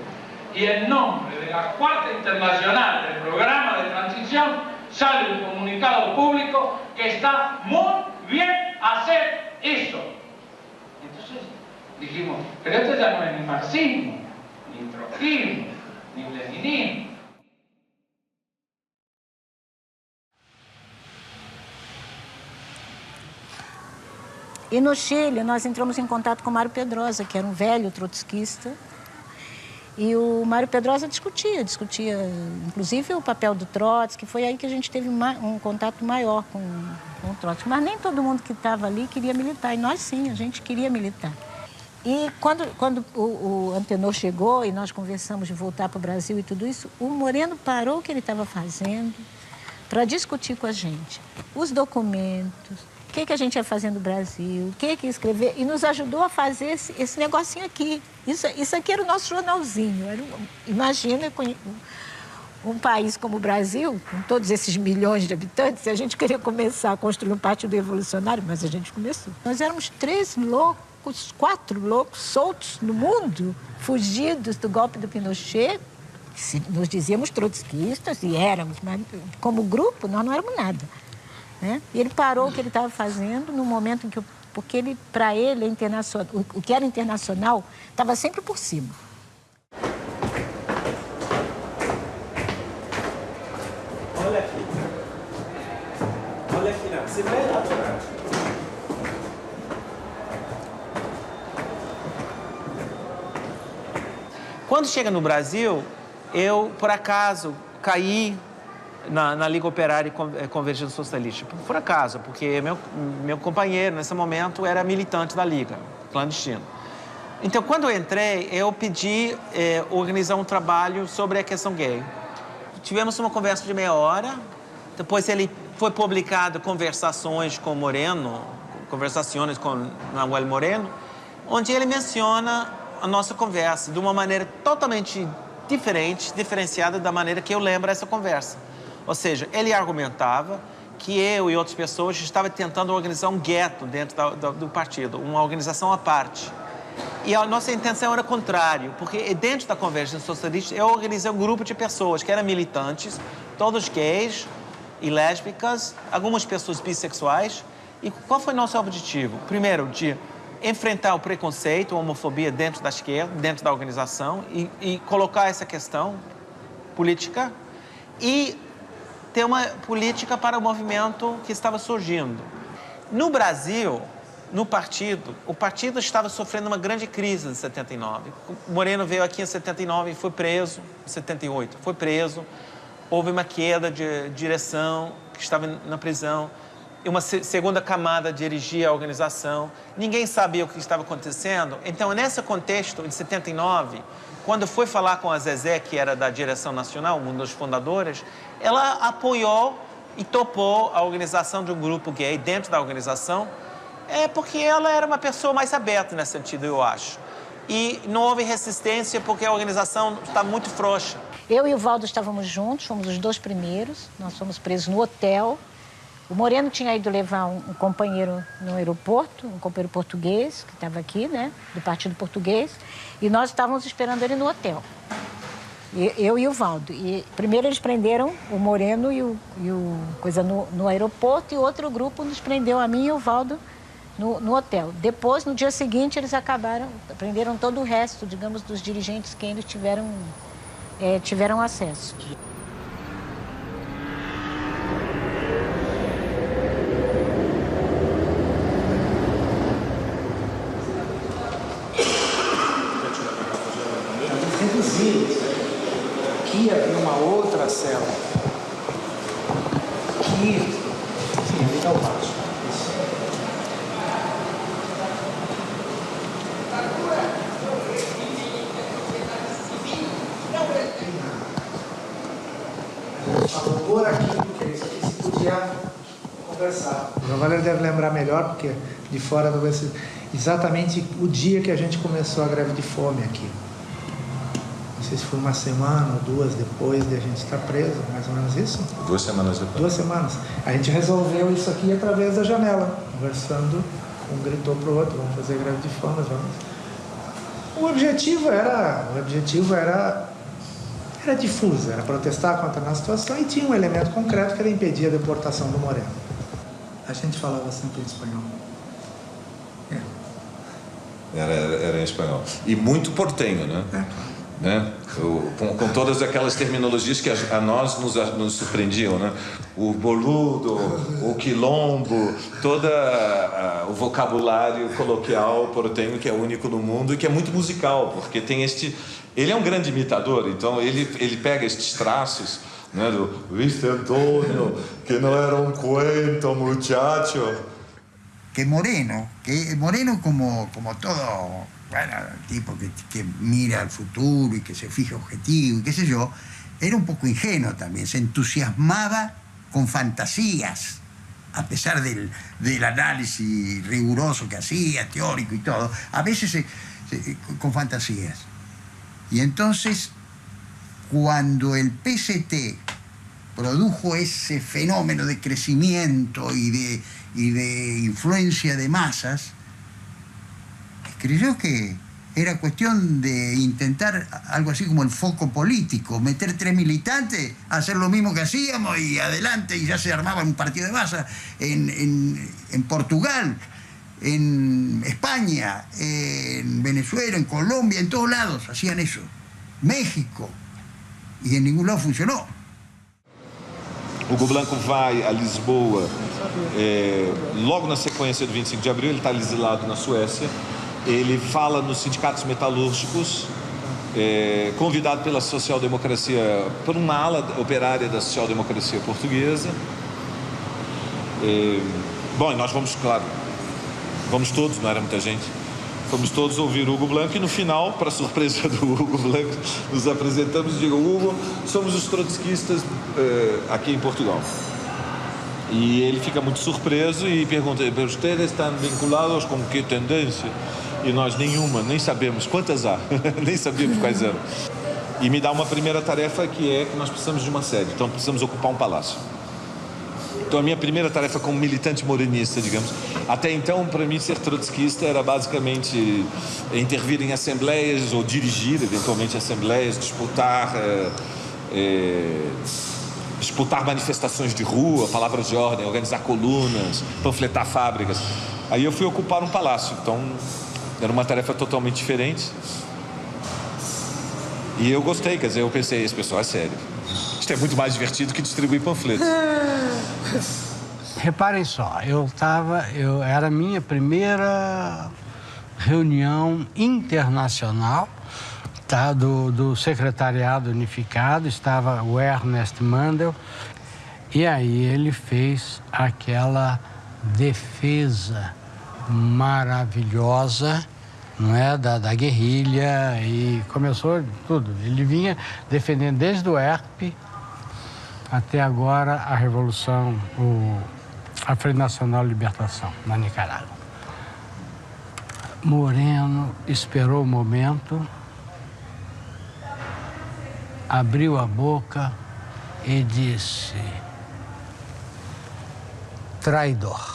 Y en nombre de la Cuarta Internacional del Programa de Transición sale un comunicado público que está muy bien hacer eso. Entonces dijimos, pero esto ya no es ni marxismo, ni trotskismo, ni leninismo. E no Chile, nós entramos em contato com o Mário Pedrosa, que era um velho trotskista. E o Mário Pedrosa discutia inclusive o papel do Trotsky. Foi aí que a gente teve um contato maior com o Trotsky. Mas nem todo mundo que estava ali queria militar. E nós sim, a gente queria militar. E quando o Antenor chegou e nós conversamos de voltar para o Brasil e tudo isso, o Moreno parou o que ele estava fazendo para discutir com a gente os documentos, o que a gente ia fazer no Brasil, o que ia escrever, e nos ajudou a fazer esse negocinho aqui. Isso aqui era o nosso jornalzinho. Imagina, um país como o Brasil, com todos esses milhões de habitantes, se a gente queria começar a construir um partido revolucionário, mas a gente começou. Nós éramos 3 loucos loucos, 4 loucos soltos no mundo, fugidos do golpe do Pinochet. Nos dizíamos trotskistas e éramos, mas como grupo nós não éramos nada. Né? E ele parou o que ele estava fazendo no momento em que, porque ele, para ele, o que era internacional estava sempre por cima. Olha aqui. Olha aqui, não. Você vê lá atrás. Quando chega no Brasil, eu, por acaso, caí na Liga Operária e Convergência Socialista. Por acaso, porque meu companheiro, nesse momento, era militante da Liga, clandestino. Então, quando eu entrei, eu pedi organizar um trabalho sobre a questão gay. Tivemos uma conversa de meia hora, depois ele foi publicado Conversações com Moreno, Conversações com Nahuel Moreno, onde ele menciona a nossa conversa de uma maneira totalmente diferente, diferenciada da maneira que eu lembro essa conversa. Ou seja, ele argumentava que eu e outras pessoas estavam tentando organizar um gueto dentro do partido, uma organização à parte. E a nossa intenção era contrário, porque dentro da Convergência Socialista eu organizei um grupo de pessoas que eram militantes, todos gays e lésbicas, algumas pessoas bissexuais. E qual foi nosso objetivo? Primeiro, de enfrentar o preconceito, a homofobia dentro da esquerda, dentro da organização, e colocar essa questão política e ter uma política para o movimento que estava surgindo. No Brasil, no partido, o partido estava sofrendo uma grande crise em 79. O Moreno veio aqui em 79 e foi preso, em 78, foi preso. Houve uma queda de direção, que estava na prisão. E uma segunda camada dirigia a organização. Ninguém sabia o que estava acontecendo. Então, nesse contexto, em 79, quando foi falar com a Zezé, que era da direção nacional, uma das fundadoras, ela apoiou e topou a organização de um grupo gay dentro da organização, porque ela era uma pessoa mais aberta nesse sentido, eu acho. E não houve resistência porque a organização está muito frouxa. Eu e o Valdo estávamos juntos, fomos os 2 primeiros, nós fomos presos no hotel. O Moreno tinha ido levar um companheiro no aeroporto, um companheiro português, que estava aqui, né, do Partido Português, e nós estávamos esperando ele no hotel. Eu e o Valdo. E primeiro eles prenderam o Moreno e o coisa no aeroporto, e outro grupo nos prendeu a mim e o Valdo no hotel. Depois, no dia seguinte, eles prenderam todo o resto, digamos, dos dirigentes que eles tiveram acesso. Aqui havia uma outra cela. Aqui, sim, ali está o passo. Falou por aqui, porque isso aqui se podia conversar. O João Valério deve lembrar melhor, porque de fora não vai ser exatamente o dia que a gente começou a greve de fome aqui. Não sei se foi uma semana ou 2 depois de a gente estar preso, mais ou menos isso? 2 semanas depois. 2 semanas. A gente resolveu isso aqui através da janela, conversando, um gritou para o outro, vamos fazer greve de fome, vamos. O objetivo era difuso, era protestar contra a nossa situação, e tinha um elemento concreto que era impedir a deportação do Moreno. A gente falava sempre em espanhol. Era em espanhol. E muito portenho, né? Né? Com todas aquelas terminologias que a nós nos surpreendiam, né? O boludo, o quilombo, todo o vocabulário coloquial portenho que é único no mundo e que é muito musical, porque tem ele é um grande imitador, então ele pega estes traços, né, do "Viste Antonio, que não era um cuento, muchacho". Que Moreno como todo, bueno, tipo que mira al futuro y que se fija objetivo y qué sé yo, era un poco ingenuo también, se entusiasmaba con fantasías, a pesar del análisis riguroso que hacía, teórico y todo, a veces con fantasías. Y entonces, cuando el PST produjo ese fenómeno de crecimiento y de influencia de masas, creyó que era cuestión de intentar algo así como el foco político, meter 3 militantes, hacer lo mismo que hacíamos y adelante, y ya se armaba un partido de masa en Portugal, en España, en Venezuela, en Colombia, en todos lados hacían eso. México, e em nenhum lado funcionou. Hugo Blanco vai a Lisboa logo na sequência do 25 de abril, ele está exilado na Suécia, ele fala nos sindicatos metalúrgicos, convidado pela social-democracia, por uma ala operária da social-democracia portuguesa. Bom, e nós vamos, claro, vamos todos, não era muita gente, fomos todos ouvir Hugo Blanco e no final, para surpresa do Hugo Blanco, nos apresentamos e digo: Hugo, somos os trotskistas aqui em Portugal. E ele fica muito surpreso e pergunta: vocês estão vinculados com que tendência? E nós: nenhuma, nem sabemos quantas há, nem sabíamos quais eram. E me dá uma primeira tarefa, que é que nós precisamos de uma sede, então precisamos ocupar um palácio. Então a minha primeira tarefa como militante morenista, digamos, até então para mim ser trotskista era basicamente intervir em assembleias ou dirigir eventualmente assembleias, disputar manifestações de rua, palavras de ordem, organizar colunas, panfletar fábricas. Aí eu fui ocupar um palácio, então era uma tarefa totalmente diferente. E eu gostei, quer dizer, eu pensei: esse pessoal é sério. Isto é muito mais divertido que distribuir panfletos. Reparem só, era a minha primeira reunião internacional, tá, do Secretariado Unificado, estava o Ernest Mandel, e aí ele fez aquela defesa maravilhosa, não é, da guerrilha, e começou tudo. Ele vinha defendendo desde o ERP até agora a Revolução, a Frente Nacional de Libertação na Nicarágua. Moreno esperou o momento, abriu a boca e disse: traidor.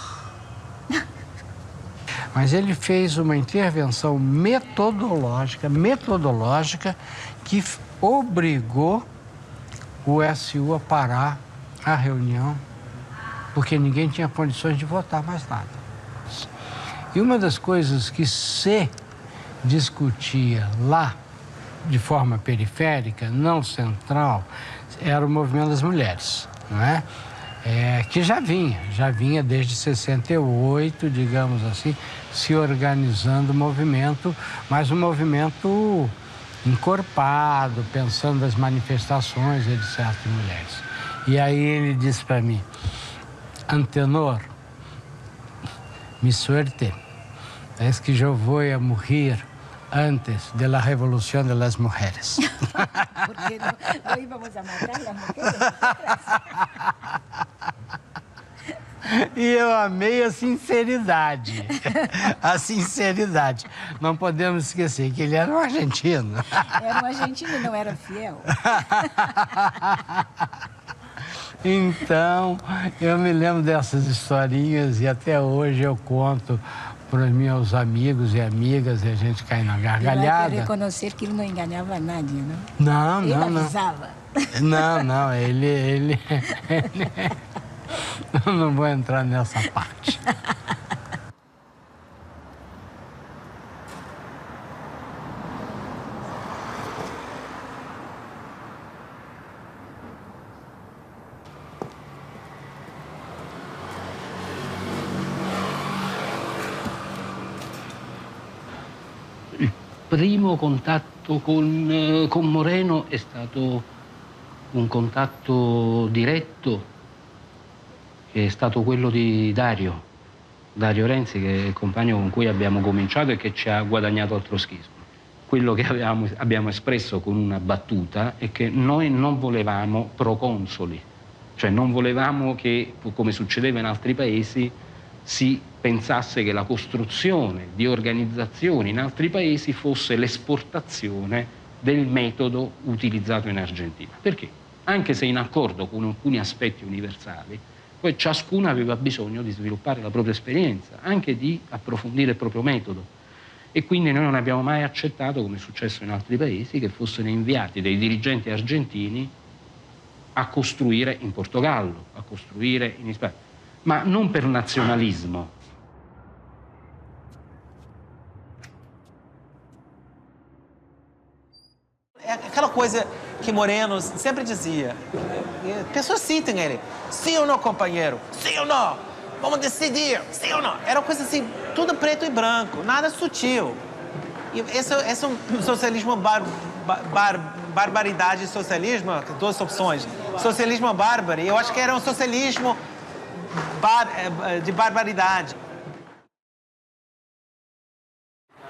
Mas ele fez uma intervenção metodológica que obrigou o SU a parar a reunião, porque ninguém tinha condições de votar mais nada. E uma das coisas que se discutia lá, de forma periférica, não central, era o movimento das mulheres, não é? Que já vinha desde 68, digamos assim, se organizando o movimento, mas um movimento encorpado, pensando nas manifestações, etc., de mulheres. E aí ele disse para mim: Antenor, mi suerte es que yo voy a morir antes de la revolución de las mujeres. Porque no íbamos a matar las mujeres. E eu amei a sinceridade. A sinceridade. Não podemos esquecer que ele era um argentino. Era um argentino e não era fiel. Então, eu me lembro dessas historinhas e até hoje eu conto para os meus amigos e amigas, e a gente cai na gargalhada. Ele vai reconhecer que ele não enganava nadie, não? Não, ele não, não. avisava. Não, ele... Eu não vou entrar nessa parte. Il primo contatto con Moreno è stato un contatto diretto, che è stato quello di Dario Renzi, che è il compagno con cui abbiamo cominciato e che ci ha guadagnato al troschismo. Quello che abbiamo espresso con una battuta è che noi non volevamo proconsoli, cioè non volevamo che, come succedeva in altri paesi, si pensasse che la costruzione di organizzazioni in altri paesi fosse l'esportazione del metodo utilizzato in Argentina. Perché? Anche se in accordo con alcuni aspetti universali, poi ciascuno aveva bisogno di sviluppare la propria esperienza, anche di approfondire il proprio metodo. E quindi noi non abbiamo mai accettato, come è successo in altri paesi, che fossero inviati dei dirigenti argentini a costruire in Portogallo, a costruire in Spagna, ma non per nazionalismo. É aquela coisa que Moreno sempre dizia. Pessoas citam ele. Sim ou não, companheiro? Sim ou não? Vamos decidir. Sim ou não? Era uma coisa assim, tudo preto e branco, nada sutil. E esse é um socialismo barbaridade e socialismo, duas opções. Socialismo bárbaro, e eu acho que era um socialismo de barbaridade.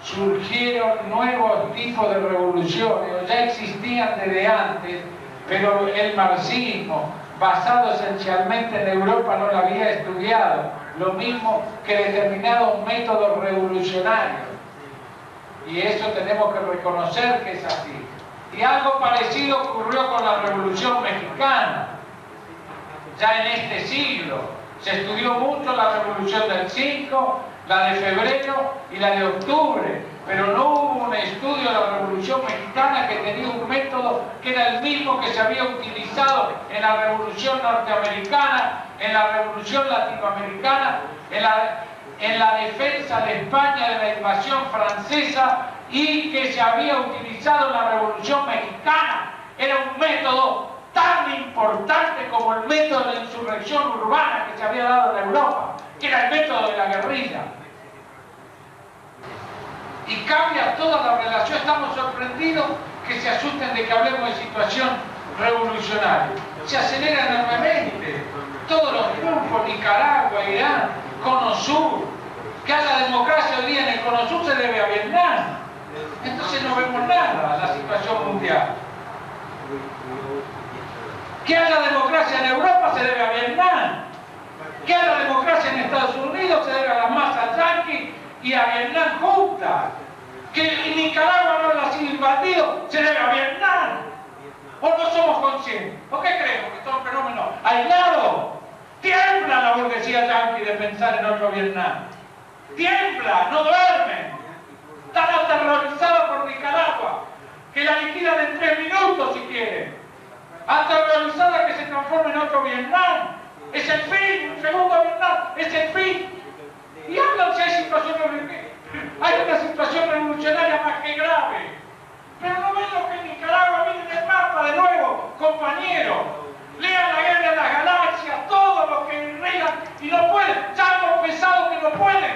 Surgieron nuevos tipos de revoluciones, ya existían desde antes, pero el marxismo, basado esencialmente en Europa, no lo había estudiado, lo mismo que determinados métodos revolucionarios. Y eso tenemos que reconocer que es así. Y algo parecido ocurrió con la Revolución Mexicana, ya en este siglo. Se estudió mucho la Revolución del 5, la de febrero y la de octubre, pero no hubo un estudio de la Revolución Mexicana que tenía un método que era el mismo que se había utilizado en la Revolución Norteamericana, en la Revolución Latinoamericana, en la defensa de España de la invasión francesa y que se había utilizado en la Revolución Mexicana. Era un método tan importante como el método de la insurrección urbana que se había dado en Europa, que era el método de la guerrilla. Y cambia toda la relación. Estamos sorprendidos que se asusten de que hablemos de situación revolucionaria. Se acelera enormemente. Todos los grupos, Nicaragua, Irán, Cono Sur, que haya democracia hoy día en el Cono Sur se debe a Vietnam. Entonces no vemos nada en la situación mundial. Que haya democracia en Europa se debe a Vietnam. Que haya democracia en Estados Unidos se debe a las masas yanquis y a Vietnam juntas. Que Nicaragua no haya sido invadido se debe a Vietnam. ¿O no somos conscientes? ¿O qué creemos? Que son fenómenos aislados. Tiembla la burguesía yanqui de pensar en otro Vietnam. Tiembla, no duermen. Están aterrorizados por Nicaragua, que la liquidan en 3 minutos si quieren. Aterrorizada que se transforme en otro Vietnam. Es el fin, un segundo Vietnam, es el fin. Y hablan si hay una situación revolucionaria más que grave. Pero no ven lo que en Nicaragua, miren el mapa de nuevo, compañeros. Lean La Guerra de las Galaxias, todos los que reinan y no pueden, ya han confesado que no pueden.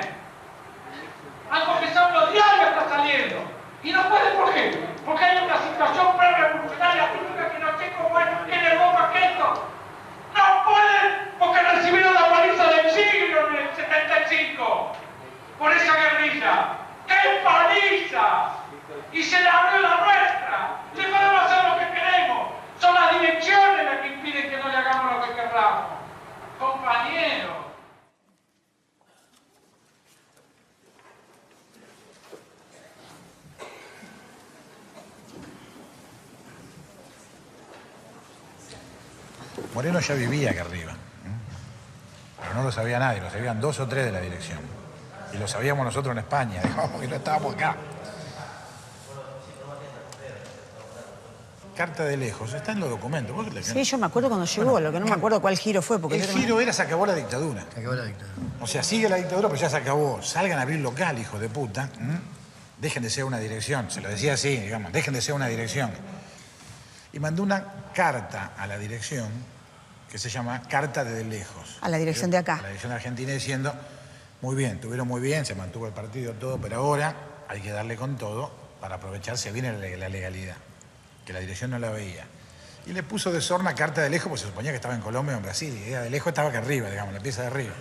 Han confesado en los diarios, está saliendo. Y no pueden, ¿por qué? Porque hay una situación pre-revolucionaria típica que no sé cómo es en Europa que esto. No pueden porque recibieron la paliza del siglo en el 75 por esa guerrilla. ¡Qué paliza! Y se le abrió la nuestra. Le podemos hacer lo que queremos. Son las direcciones las que impiden que no le hagamos lo que querramos. Compañeros. Moreno ya vivía acá arriba, pero no lo sabía nadie, lo sabían 2 o 3 de la dirección. Y lo sabíamos nosotros en España, digamos que no estábamos acá. Carta de lejos, está en los documentos. Sí, yo me acuerdo cuando llegó, lo que no me acuerdo cuál giro fue. Porque el giro era se acabó la dictadura. Se acabó la dictadura. O sea, sigue la dictadura, pero ya se acabó. Salgan a abrir local, hijos de puta. Dejen de ser una dirección, se lo decía así, digamos, dejen de ser una dirección. Y mandó una carta a la dirección que se llama Carta de lejos. A la dirección de acá. A la dirección de Argentina diciendo, muy bien, tuvieron muy bien, se mantuvo el partido, todo, pero ahora hay que darle con todo para aprovecharse bien la legalidad, que la dirección no la veía. Y le puso de sorna Carta de lejos, porque se suponía que estaba en Colombia o en Brasil, y de lejos estaba acá arriba, digamos, la pieza de arriba.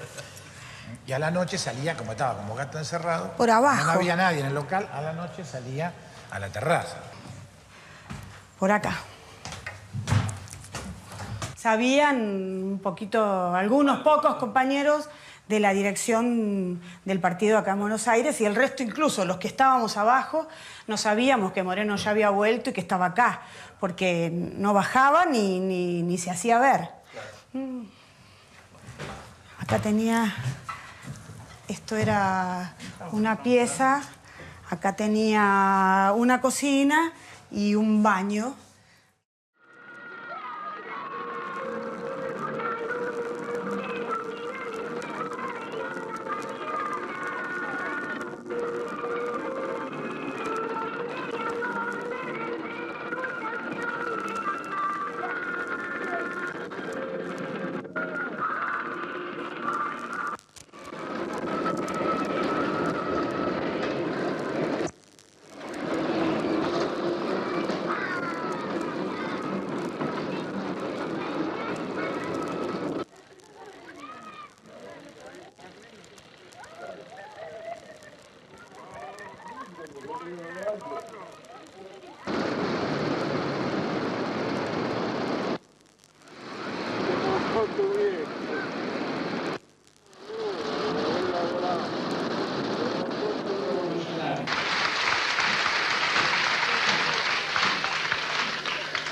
Y a la noche salía, como estaba como gato encerrado, por abajo. No había nadie en el local, a la noche salía a la terraza. Por acá. Sabían un poquito, algunos pocos compañeros de la dirección del partido acá en Buenos Aires y el resto, incluso los que estábamos abajo, no sabíamos que Moreno ya había vuelto y que estaba acá, porque no bajaba ni se hacía ver. Acá tenía, esto era una pieza Acá tenía una cocina y un baño.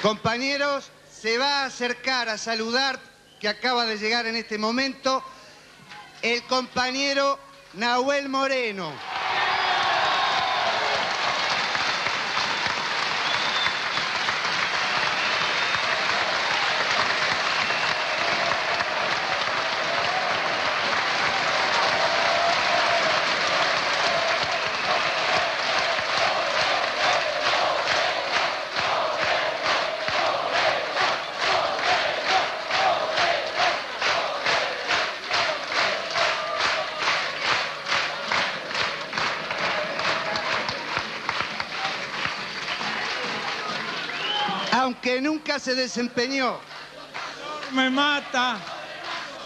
Compañeros, se va a acercar a saludar, que acaba de llegar en este momento, el compañero Nahuel Moreno. Aunque nunca se desempeñó. Me mata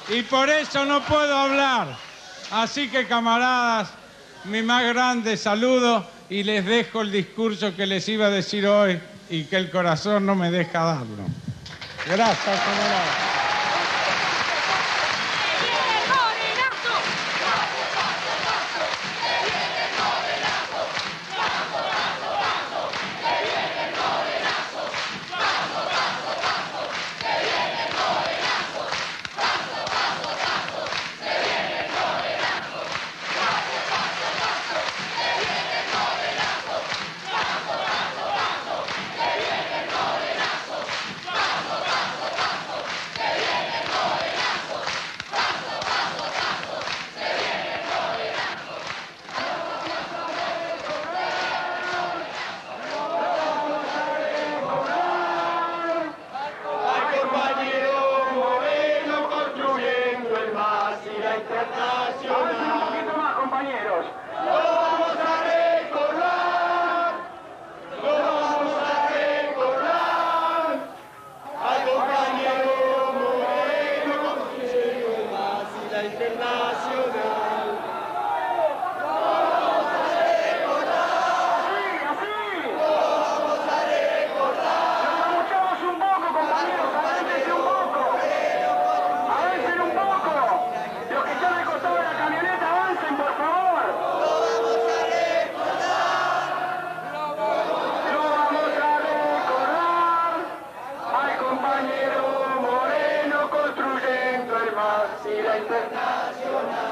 y por eso no puedo hablar. Así que, camaradas, mi más grande saludo y les dejo el discurso que les iba a decir hoy y que el corazón no me deja darlo. Gracias, camaradas.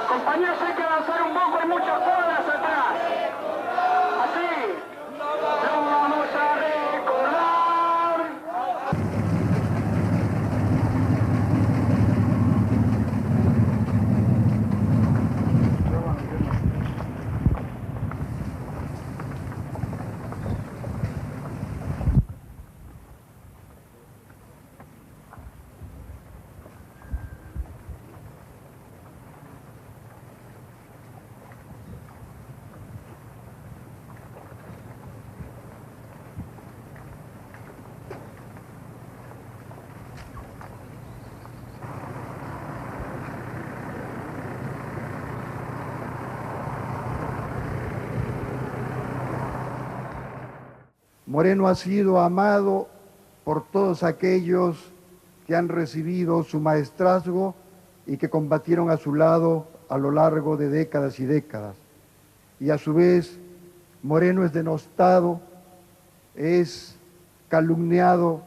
Compañeros, hay que avanzar un poco, hay muchas cuadras atrás. Así, lo vamos a recordar. Moreno ha sido amado por todos aquellos que han recibido su maestrazgo y que combatieron a su lado a lo largo de décadas y décadas. Y a su vez, Moreno es denostado, es calumniado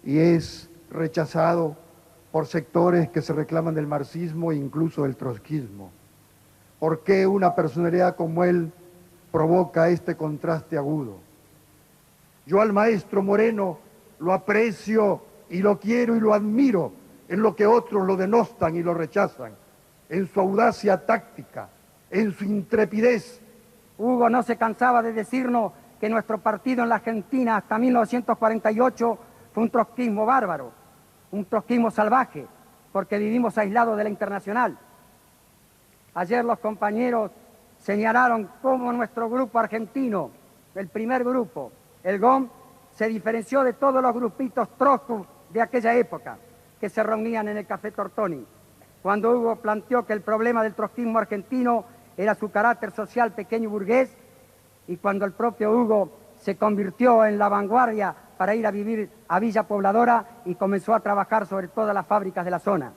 y es rechazado por sectores que se reclaman del marxismo e incluso del trotskismo. ¿Por qué una personalidad como él provoca este contraste agudo. Yo al maestro Moreno lo aprecio y lo quiero y lo admiro en lo que otros lo denostan y lo rechazan, en su audacia táctica, en su intrepidez. Hugo no se cansaba de decirnos que nuestro partido en la Argentina hasta 1948 fue un trotskismo bárbaro, un trotskismo salvaje, porque vivimos aislados de la internacional. Ayer los compañeros señalaron cómo nuestro grupo argentino, el primer grupo, el GOM, se diferenció de todos los grupitos troscos de aquella época que se reunían en el Café Tortoni, cuando Hugo planteó que el problema del trotskismo argentino era su carácter social pequeño y burgués, y cuando el propio Hugo se convirtió en la vanguardia para ir a vivir a Villa Pobladora y comenzó a trabajar sobre todas las fábricas de la zona.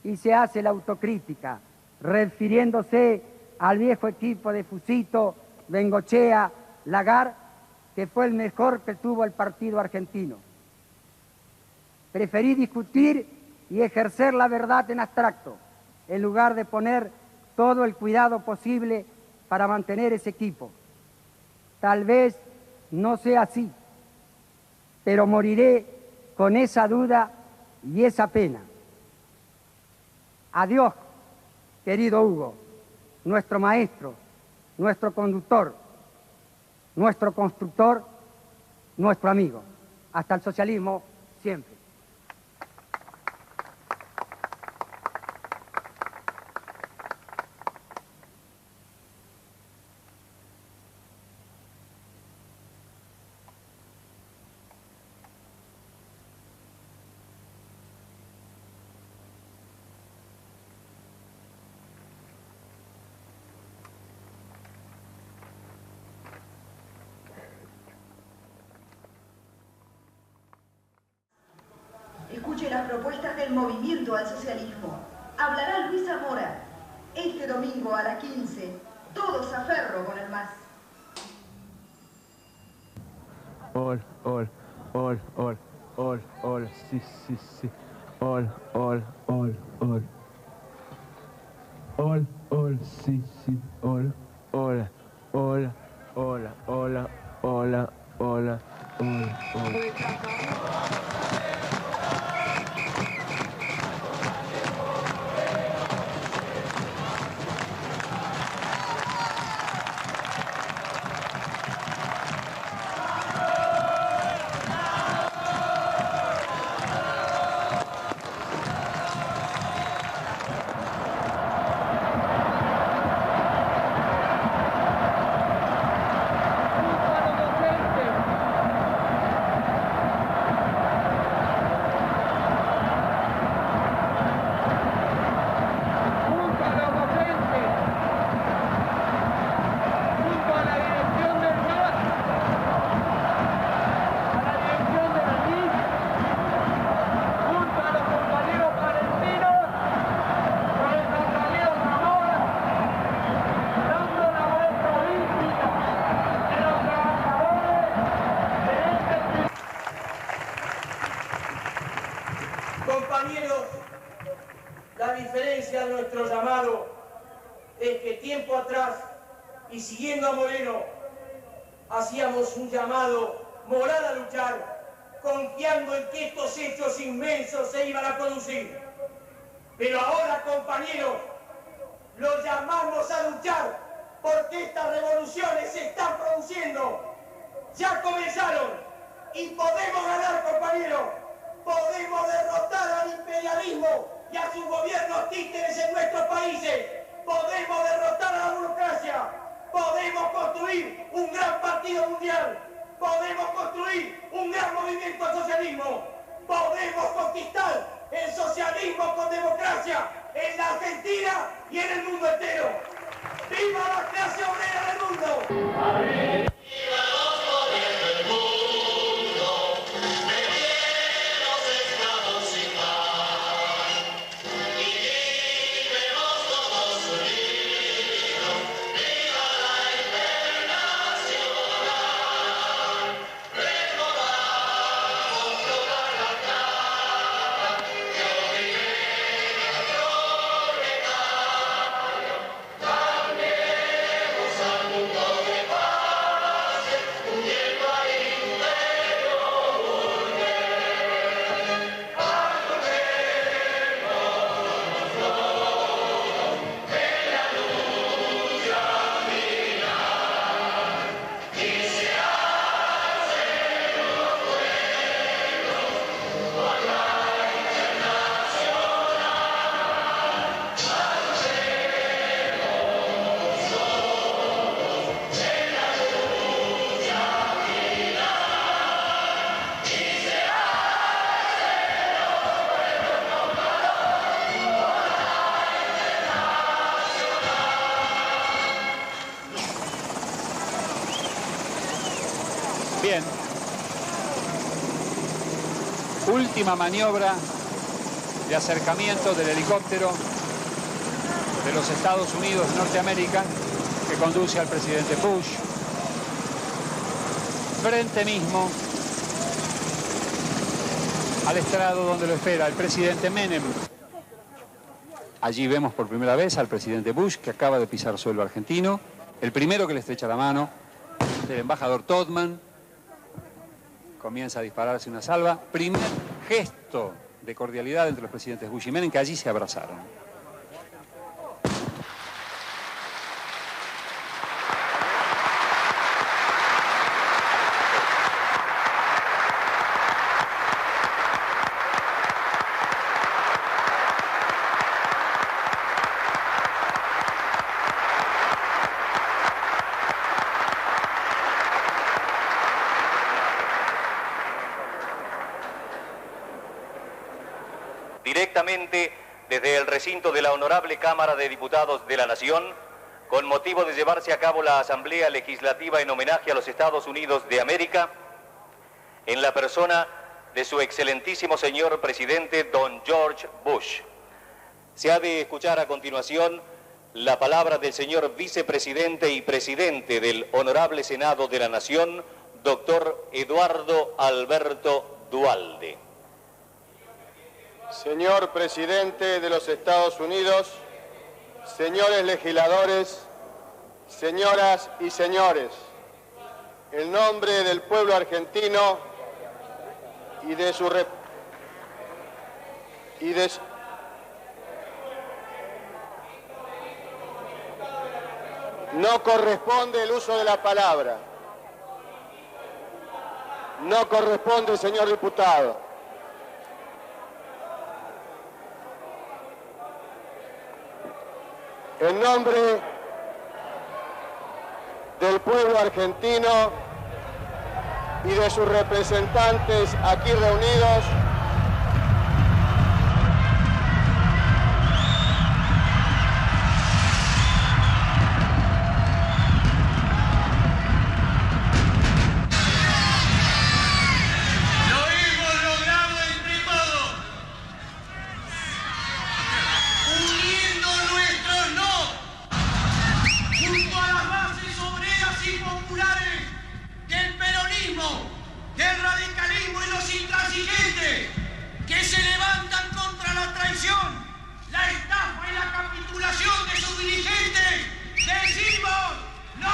Y se hace la autocrítica, refiriéndose al viejo equipo de Fusito, Bengochea, Lagar, que fue el mejor que tuvo el partido argentino. Preferí discutir y ejercer la verdad en abstracto, en lugar de poner todo el cuidado posible para mantener ese equipo. Tal vez no sea así, pero moriré con esa duda y esa pena. Adiós, querido Hugo, nuestro maestro, nuestro conductor, nuestro constructor, nuestro amigo. Hasta el socialismo, siempre. Escuche las propuestas del movimiento al socialismo. Hablará Luis Zamora. Este domingo a las 15. Todos a ferro con el MAS. Sí. Hola. Compañeros, la diferencia de nuestro llamado es que tiempo atrás, y siguiendo a Moreno, hacíamos un llamado moral a luchar, confiando en que estos hechos inmensos se iban a producir. Pero ahora, compañeros, los llamamos a luchar porque estas revoluciones se están produciendo. Ya comenzaron y podemos ganar, compañeros. Podemos derrotar al imperialismo y a sus gobiernos títeres en nuestros países. Podemos derrotar a la burocracia. Podemos construir un gran partido mundial. Podemos construir un gran movimiento al socialismo. Podemos conquistar el socialismo con democracia en la Argentina y en el mundo entero. ¡Viva la clase obrera del mundo! Cambiemos Bien. Última maniobra de acercamiento del helicóptero de los Estados Unidos de Norteamérica que conduce al presidente Bush. Frente mismo al estrado donde lo espera el presidente Menem. Allí vemos por primera vez al presidente Bush, que acaba de pisar suelo argentino, el primero que le estrecha la mano, el embajador Todman. Comienza a dispararse una salva. Primer gesto de cordialidad entre los presidentes Bush y Menem, que allí se abrazaron. Directamente desde el recinto de la Honorable Cámara de Diputados de la Nación, con motivo de llevarse a cabo la Asamblea Legislativa en homenaje a los Estados Unidos de América, en la persona de su excelentísimo señor presidente Don George Bush. Se ha de escuchar a continuación la palabra del señor vicepresidente y presidente del Honorable Senado de la Nación, doctor Eduardo Alberto Duhalde. Señor presidente de los Estados Unidos, señores legisladores, señoras y señores, en nombre del pueblo argentino y de su no corresponde el uso de la palabra. No corresponde, señor diputado. En nombre del pueblo argentino y de sus representantes aquí reunidos, del radicalismo y los intransigentes que se levantan contra la traición, la estafa y la capitulación de sus dirigentes, decimos no.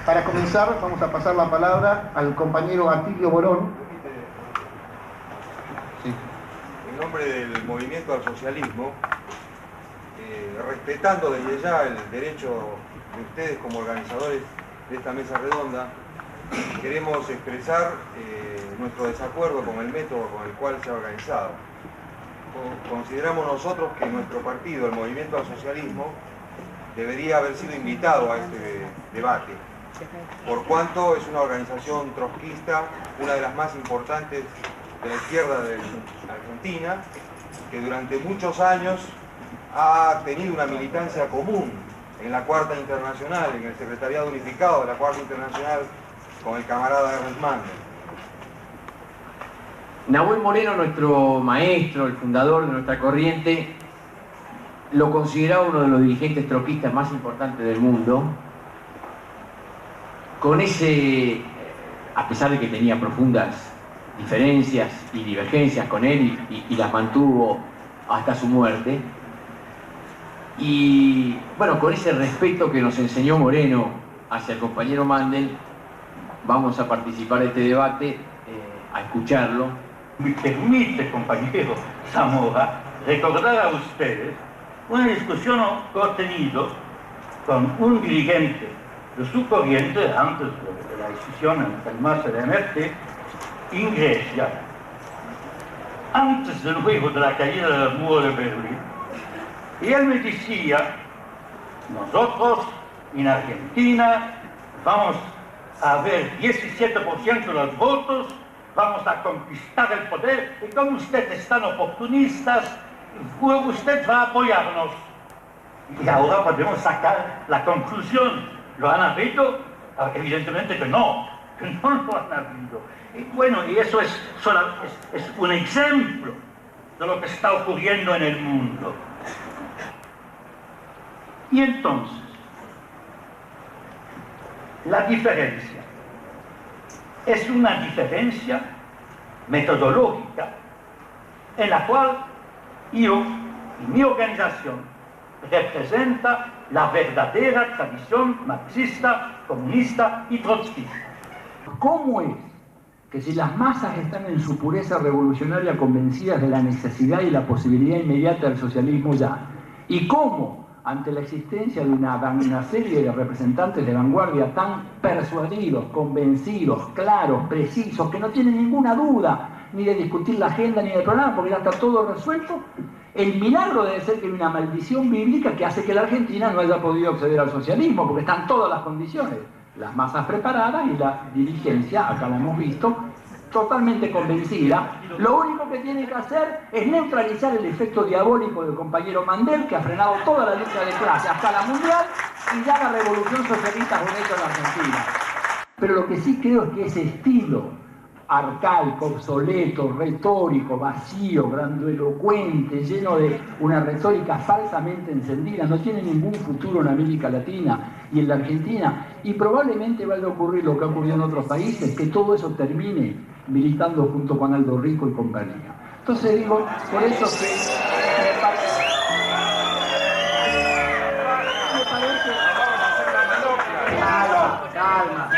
Para comenzar, vamos a pasar la palabra al compañero Atilio Borón. Sí. En nombre del Movimiento al Socialismo, respetando desde ya el derecho de ustedes como organizadores de esta mesa redonda, queremos expresar nuestro desacuerdo con el método con el cual se ha organizado. Consideramos nosotros que nuestro partido, el Movimiento al Socialismo, debería haber sido invitado a este debate, por cuanto es una organización trotskista, una de las más importantes de la izquierda de Argentina, que durante muchos años ha tenido una militancia común en la Cuarta Internacional, en el Secretariado Unificado de la Cuarta Internacional, con el camarada Ernest Mandel. Nahuel Moreno, nuestro maestro, el fundador de nuestra corriente, lo consideraba uno de los dirigentes trotskistas más importantes del mundo. Con ese, a pesar de que tenía profundas diferencias y divergencias con él y las mantuvo hasta su muerte, y bueno, con ese respeto que nos enseñó Moreno hacia el compañero Mandel, vamos a participar en este debate, a escucharlo. Me permite, compañero Zamora, recordar a ustedes una discusión que he tenido con un dirigente de su corriente antes de la decisión en calmarse de MRT en Grecia, antes del juego de la caída del muro de Berlín. Y él me decía, nosotros en Argentina vamos a ver 17% de los votos, vamos a conquistar el poder, y como ustedes están oportunistas, usted va a apoyarnos. Y ahora podemos sacar la conclusión. ¿Lo han habido? Evidentemente que no lo han habido. Y bueno, y eso es un ejemplo de lo que está ocurriendo en el mundo. Y entonces, la diferencia es una diferencia metodológica en la cual yo y mi organización representa la verdadera tradición marxista, comunista y trotskista. ¿Cómo es que si las masas están en su pureza revolucionaria convencidas de la necesidad y la posibilidad inmediata del socialismo ya, y cómo ante la existencia de una serie de representantes de vanguardia tan persuadidos, convencidos, claros, precisos, que no tienen ninguna duda ni de discutir la agenda ni del programa, porque ya está todo resuelto, el milagro debe ser que hay una maldición bíblica que hace que la Argentina no haya podido acceder al socialismo, porque están todas las condiciones, las masas preparadas y la dirigencia, acá la hemos visto, totalmente convencida. Lo único que tiene que hacer es neutralizar el efecto diabólico del compañero Mandel, que ha frenado toda la lucha de clase hasta la mundial, y ya la revolución socialista con hecho en la Argentina. Pero lo que sí creo es que ese estilo arcaico, obsoleto, retórico, vacío, grandilocuente, lleno de una retórica falsamente encendida, no tiene ningún futuro en América Latina y en la Argentina, y probablemente vaya a ocurrir lo que ha ocurrido en otros países, que todo eso termine militando junto con Aldo Rico y compañía. Entonces digo, por eso que me parece... Calma.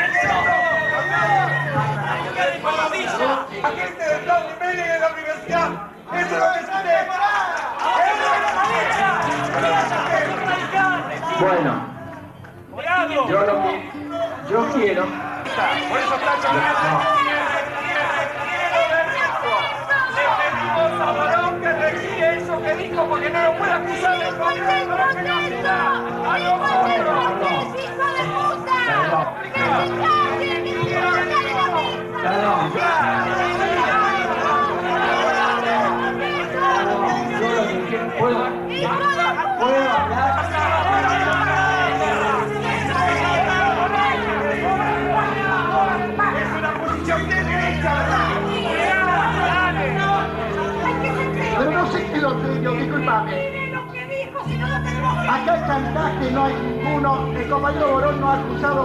La gente del plan de Menem en la universidad. Eso no es Bueno, yo quiero... Por eso está llamando. A Morón que recibe eso que dijo, porque no lo puede acusar de gobierno. ¡A los ¿Puedo hablar? Es una posición de derecha, Pero no sé qué es lo tuyo, disculpame. Acá hay chantaje, no hay ninguno. El compañero Borón no ha acusado.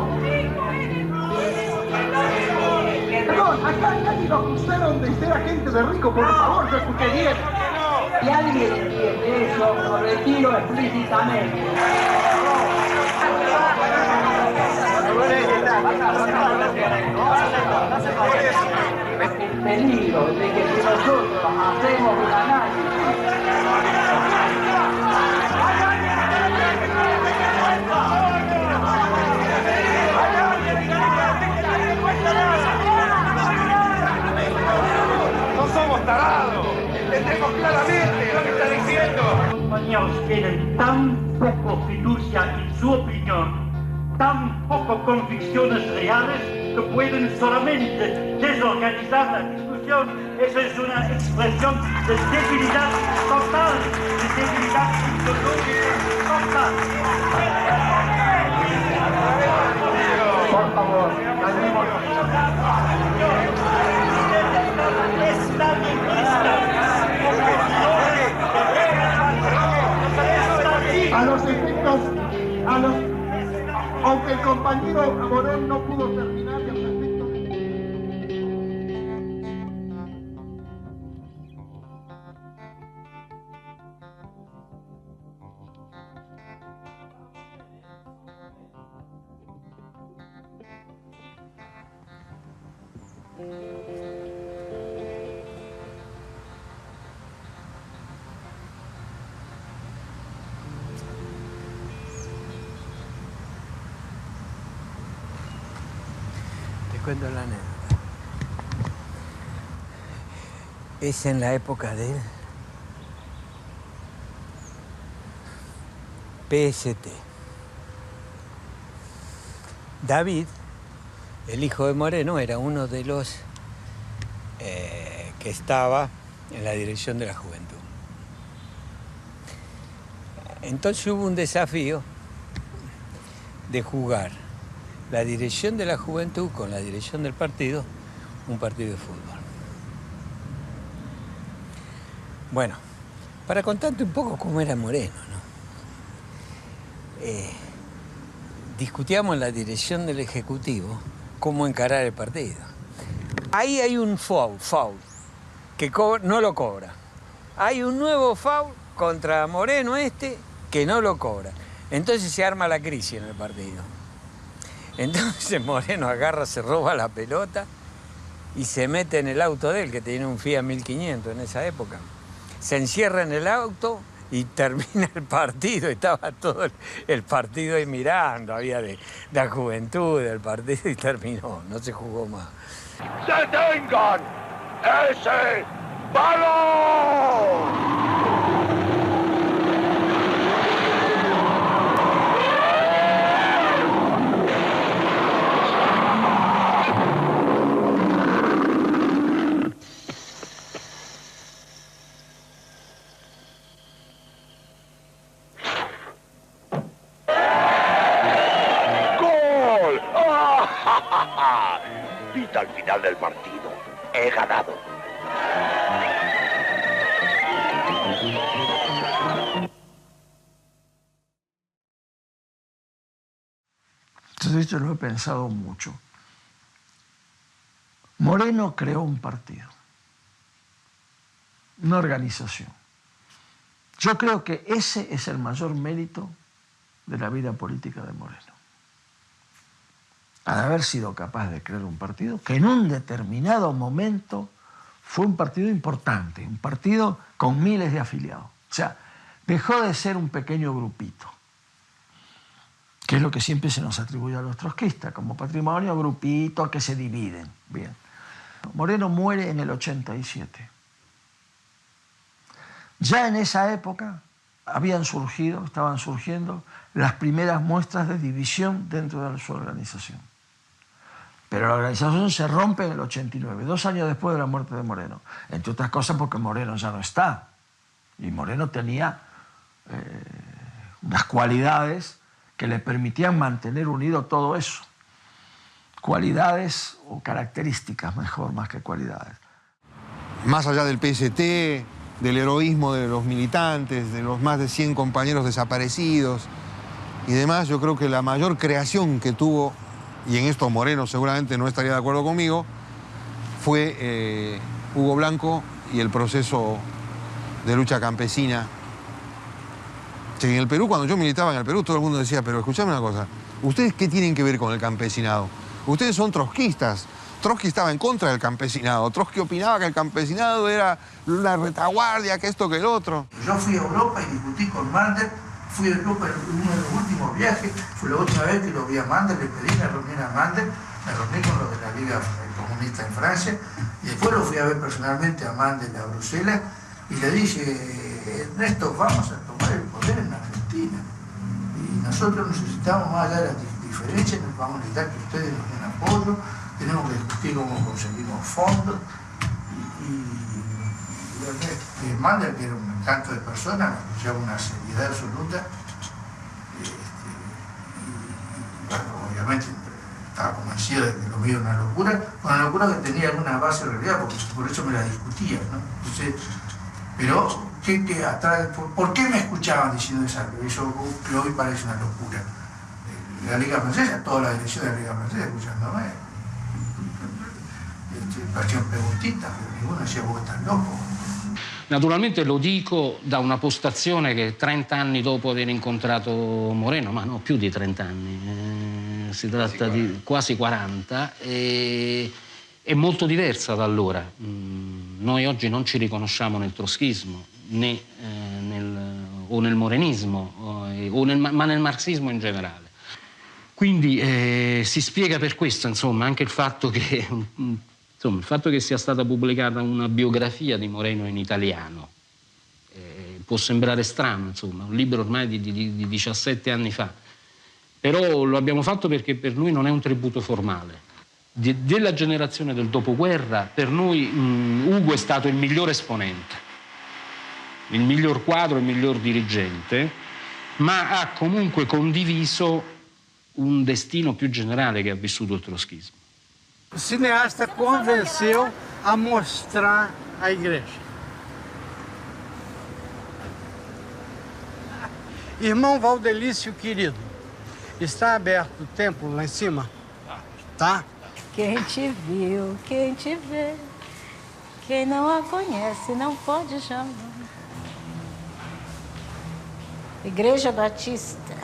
Perdón, acá nadie lo acusaron de ser agente de Rico, por favor, yo escuché bien. Si alguien entiende eso, lo retiro explícitamente. El peligro de que si nosotros hacemos un análisis no somos tarados, entendemos claramente lo que está diciendo. Los compañeros tienen tan poco fiducia en su opinión, tan poco convicciones reales, que pueden solamente desorganizar la discusión. Eso es una expresión de debilidad total, de debilidad ideológica total. por favor, calmémonos. A los efectos, aunque el compañero Morón no pudo terminar de los efectos. Cuento la anécdota. Es en la época del PST. David El hijo de Moreno era uno de los que estaba en la dirección de la juventud. Entonces hubo un desafío de jugar la dirección de la juventud con la dirección del partido, un partido de fútbol. Bueno, para contarte un poco cómo era Moreno, ¿no? Discutíamos en la dirección del Ejecutivo cómo encarar el partido. Ahí hay un foul que no lo cobra. Hay un nuevo foul contra Moreno que no lo cobra. Entonces se arma la crisis en el partido. Entonces Moreno agarra, se roba la pelota y se mete en el auto de él, que tenía un Fiat 1500 en esa época. Se encierra en el auto y termina el partido. Estaba todo el partido ahí mirando, había de la juventud del partido y terminó, no se jugó más. ¡Detengan ese balón! Pita al final del partido. He ganado. Entonces yo lo he pensado mucho. Moreno creó un partido, una organización. Yo creo que ese es el mayor mérito de la vida política de Moreno. Al haber sido capaz de crear un partido que en un determinado momento fue un partido importante, un partido con miles de afiliados. O sea, dejó de ser un pequeño grupito, que es lo que siempre se nos atribuye a los trotskistas, como patrimonio, grupito, que se dividen. Bien. Moreno muere en el 87. Ya en esa época estaban surgiendo las primeras muestras de división dentro de su organización. Pero la organización se rompe en el 89, 2 años después de la muerte de Moreno. Entre otras cosas porque Moreno ya no está. Y Moreno tenía unas cualidades que le permitían mantener unido todo eso. Cualidades o características, mejor, más que cualidades. Más allá del PST, del heroísmo de los militantes, de los más de 100 compañeros desaparecidos y demás, yo creo que la mayor creación que tuvo, y en esto Moreno seguramente no estaría de acuerdo conmigo, fue Hugo Blanco y el proceso de lucha campesina. En el Perú, cuando yo militaba en el Perú, todo el mundo decía, pero escuchame una cosa, ¿ustedes qué tienen que ver con el campesinado? Ustedes son trotskistas. Trotsky estaba en contra del campesinado. Trotsky opinaba que el campesinado era una retaguardia, que esto, que el otro. Yo fui a Europa y discutí con Mandel. Fui a Europa en uno de los últimos viajes. Fue la última vez que lo vi a Mandel. Le pedí una reunión a Mandel. Me reuní con los de la Liga Comunista en Francia. Y después lo fui a ver personalmente a Mandel a Bruselas. Y le dije, Ernesto, vamos a tomar el poder en Argentina. Y nosotros necesitamos, más allá de las diferencias, nos vamos a necesitar que ustedes nos den apoyo. Tenemos que discutir cómo conseguimos fondos. Y Mandel, que era un encanto de persona, me lleva una seriedad absoluta. Y bueno, obviamente estaba convencido de que lo mío era una locura que tenía alguna base de realidad, porque por eso me la discutía, ¿no? Entonces, pero, ¿por qué me escuchaban diciendo eso que hoy parece una locura? La Liga Francesa, toda la dirección de la Liga Francesa escuchándome. Facevano preguntitas, pero ninguno diceva voi stai loco. Naturalmente lo dico da una postazione che 30 anni dopo aver incontrato Moreno, ma no, più di 30 anni, si tratta di quasi 40, è molto diversa da allora. Noi oggi non ci riconosciamo nel trotzkismo, né nel morenismo, ma nel marxismo in generale. Quindi si spiega per questo, insomma, anche il fatto che sia stata pubblicata una biografia di Moreno in italiano. Può sembrare strano, insomma, un libro ormai di 17 anni fa. Però lo abbiamo fatto perché per lui non è un tributo formale. della generazione del dopoguerra, per noi Ugo è stato il miglior esponente, il miglior quadro, il miglior dirigente, ma ha comunque condiviso un destino più generale che ha vissuto il trotskismo. O cineasta convenceu a mostrar a igreja. Irmão Valdelício querido, está aberto o templo lá em cima? Tá? Quem te viu, quem te vê, quem não a conhece não pode chamar. Igreja Batista.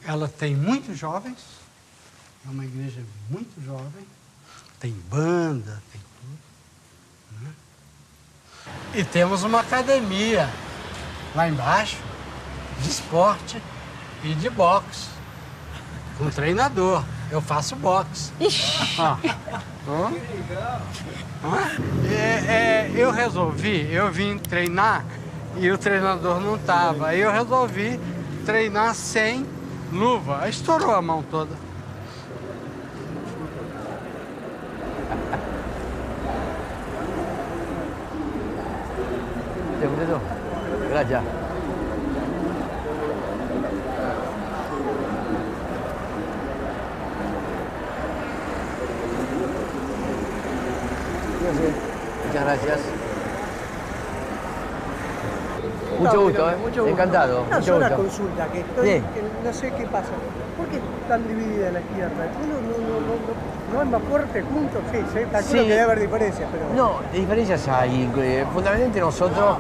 Ela tem muitos jovens, é uma igreja muito jovem, tem banda, tem tudo. Né? E temos uma academia lá embaixo, de esporte e de boxe, com treinador. Eu faço boxe. Eu resolvi, eu vim treinar e o treinador não estava. Aí eu resolvi treinar sem luva. Aí estourou a mão toda. Gracias. Muchas gracias. Mucho gusto, ¿eh? Mucho gusto. Encantado. No, Mucho una gusto. consulta, que no sé qué pasa. ¿Por qué están dividida la izquierda? ¿No es más fuerte juntos? Sí, calculo que debe haber diferencias, pero... No, diferencias hay. Fundamentalmente nosotros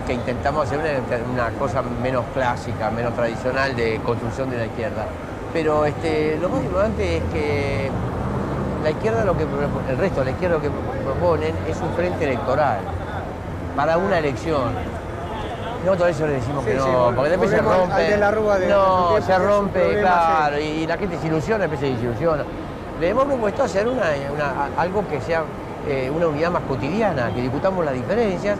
que intentamos hacer una cosa menos clásica, menos tradicional de construcción de la izquierda. Pero lo más importante es que la izquierda, el resto de la izquierda lo que proponen es un frente electoral para una elección. Nosotros eso le decimos que no, porque después se rompe. Se rompe, claro, y la gente se ilusiona, después se desilusiona. Le hemos propuesto hacer algo que sea una unidad más cotidiana, que discutamos las diferencias,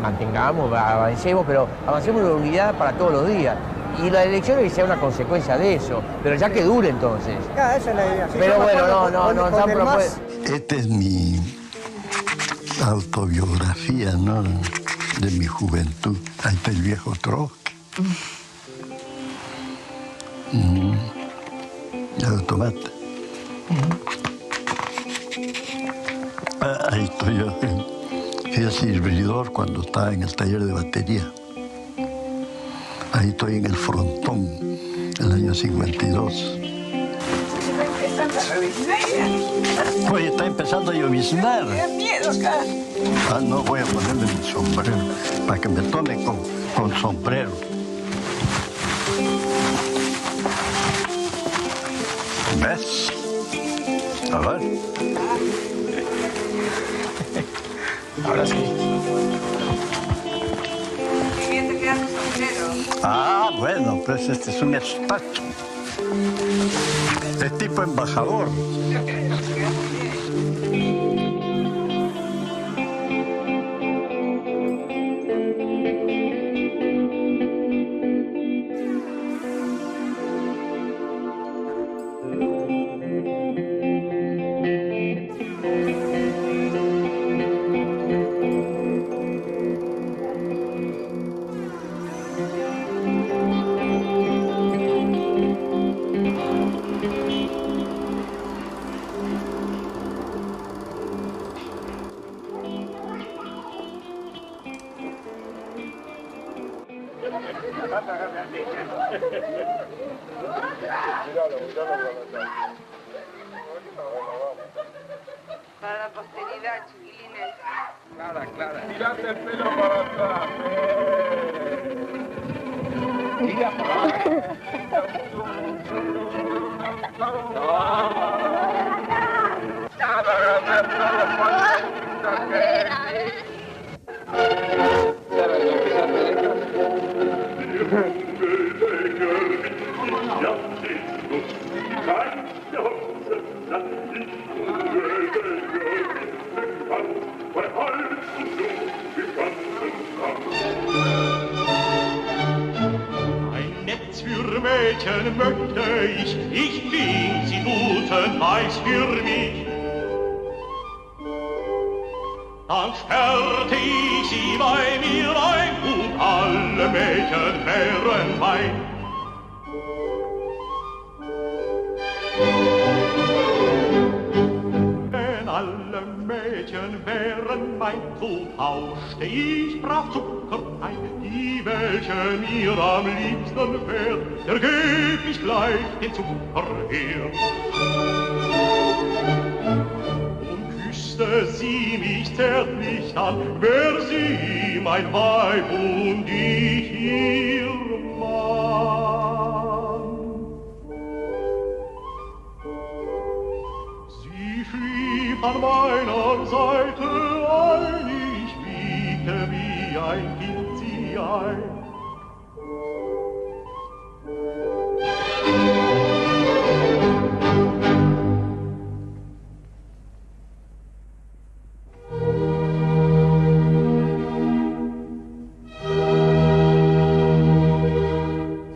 mantengamos, avancemos, pero avancemos en una unidad para todos los días. Y la elección que sea una consecuencia de eso, pero ya que dure entonces. Esa es la idea. Pero bueno, no. Esta es mi autobiografía, ¿no? De mi juventud. Ahí está el viejo Trotsky. El automata. Ahí estoy yo. Fui servidor cuando estaba en el taller de batería. Ahí estoy en el frontón, el año 52. Oye, está empezando a lloviznar. ¡Qué miedo acá! Ah, no, voy a ponerme mi sombrero, para que me tome con sombrero. ¿Ves? A ver. Ahora sí. Qué bien te queda tu sombrero. Ah, bueno, pues este es un espacio. Es tipo embajador. Para la posteridad, chiquilines. Clara. Tirate el pelo para atrás. Tira para Ein Netz für Mädchen möchte ich bin sie nur Guten weiß für mich. Dann sperrte ich sie bei mir ein und alle Mädchen wären mein. Wenn alle Mädchen wären mein, so tauschte ich brav Zucker ein. Die, welche mir am liebsten wär, der geb ich gleich den Zucker her. Und küsste sie mich zärtlich an, wär sie mein Weib und ich ihr Mann. Sie schlief an meiner Seite ein, ich wiegte wie ein Kind sie ein.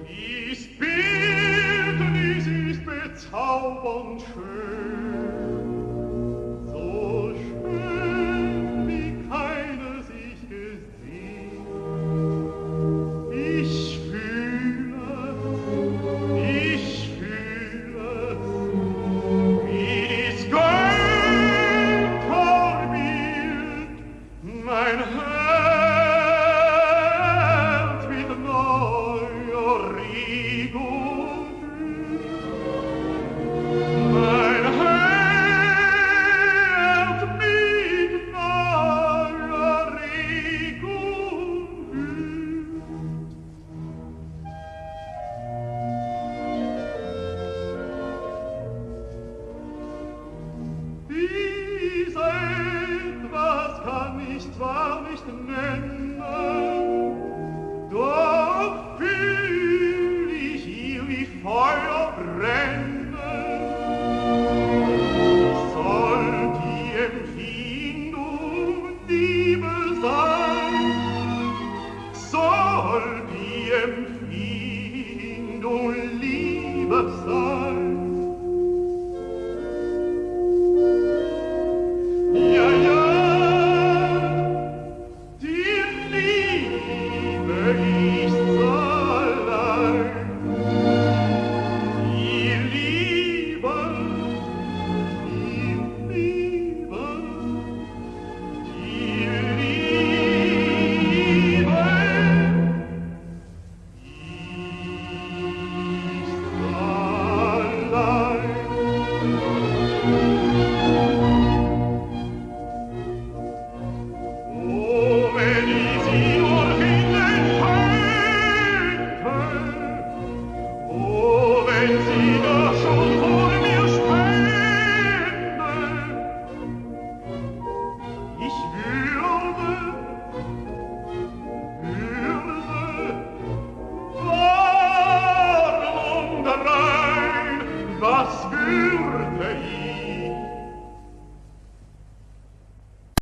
Dies Bildnis ist bezaubernd schön.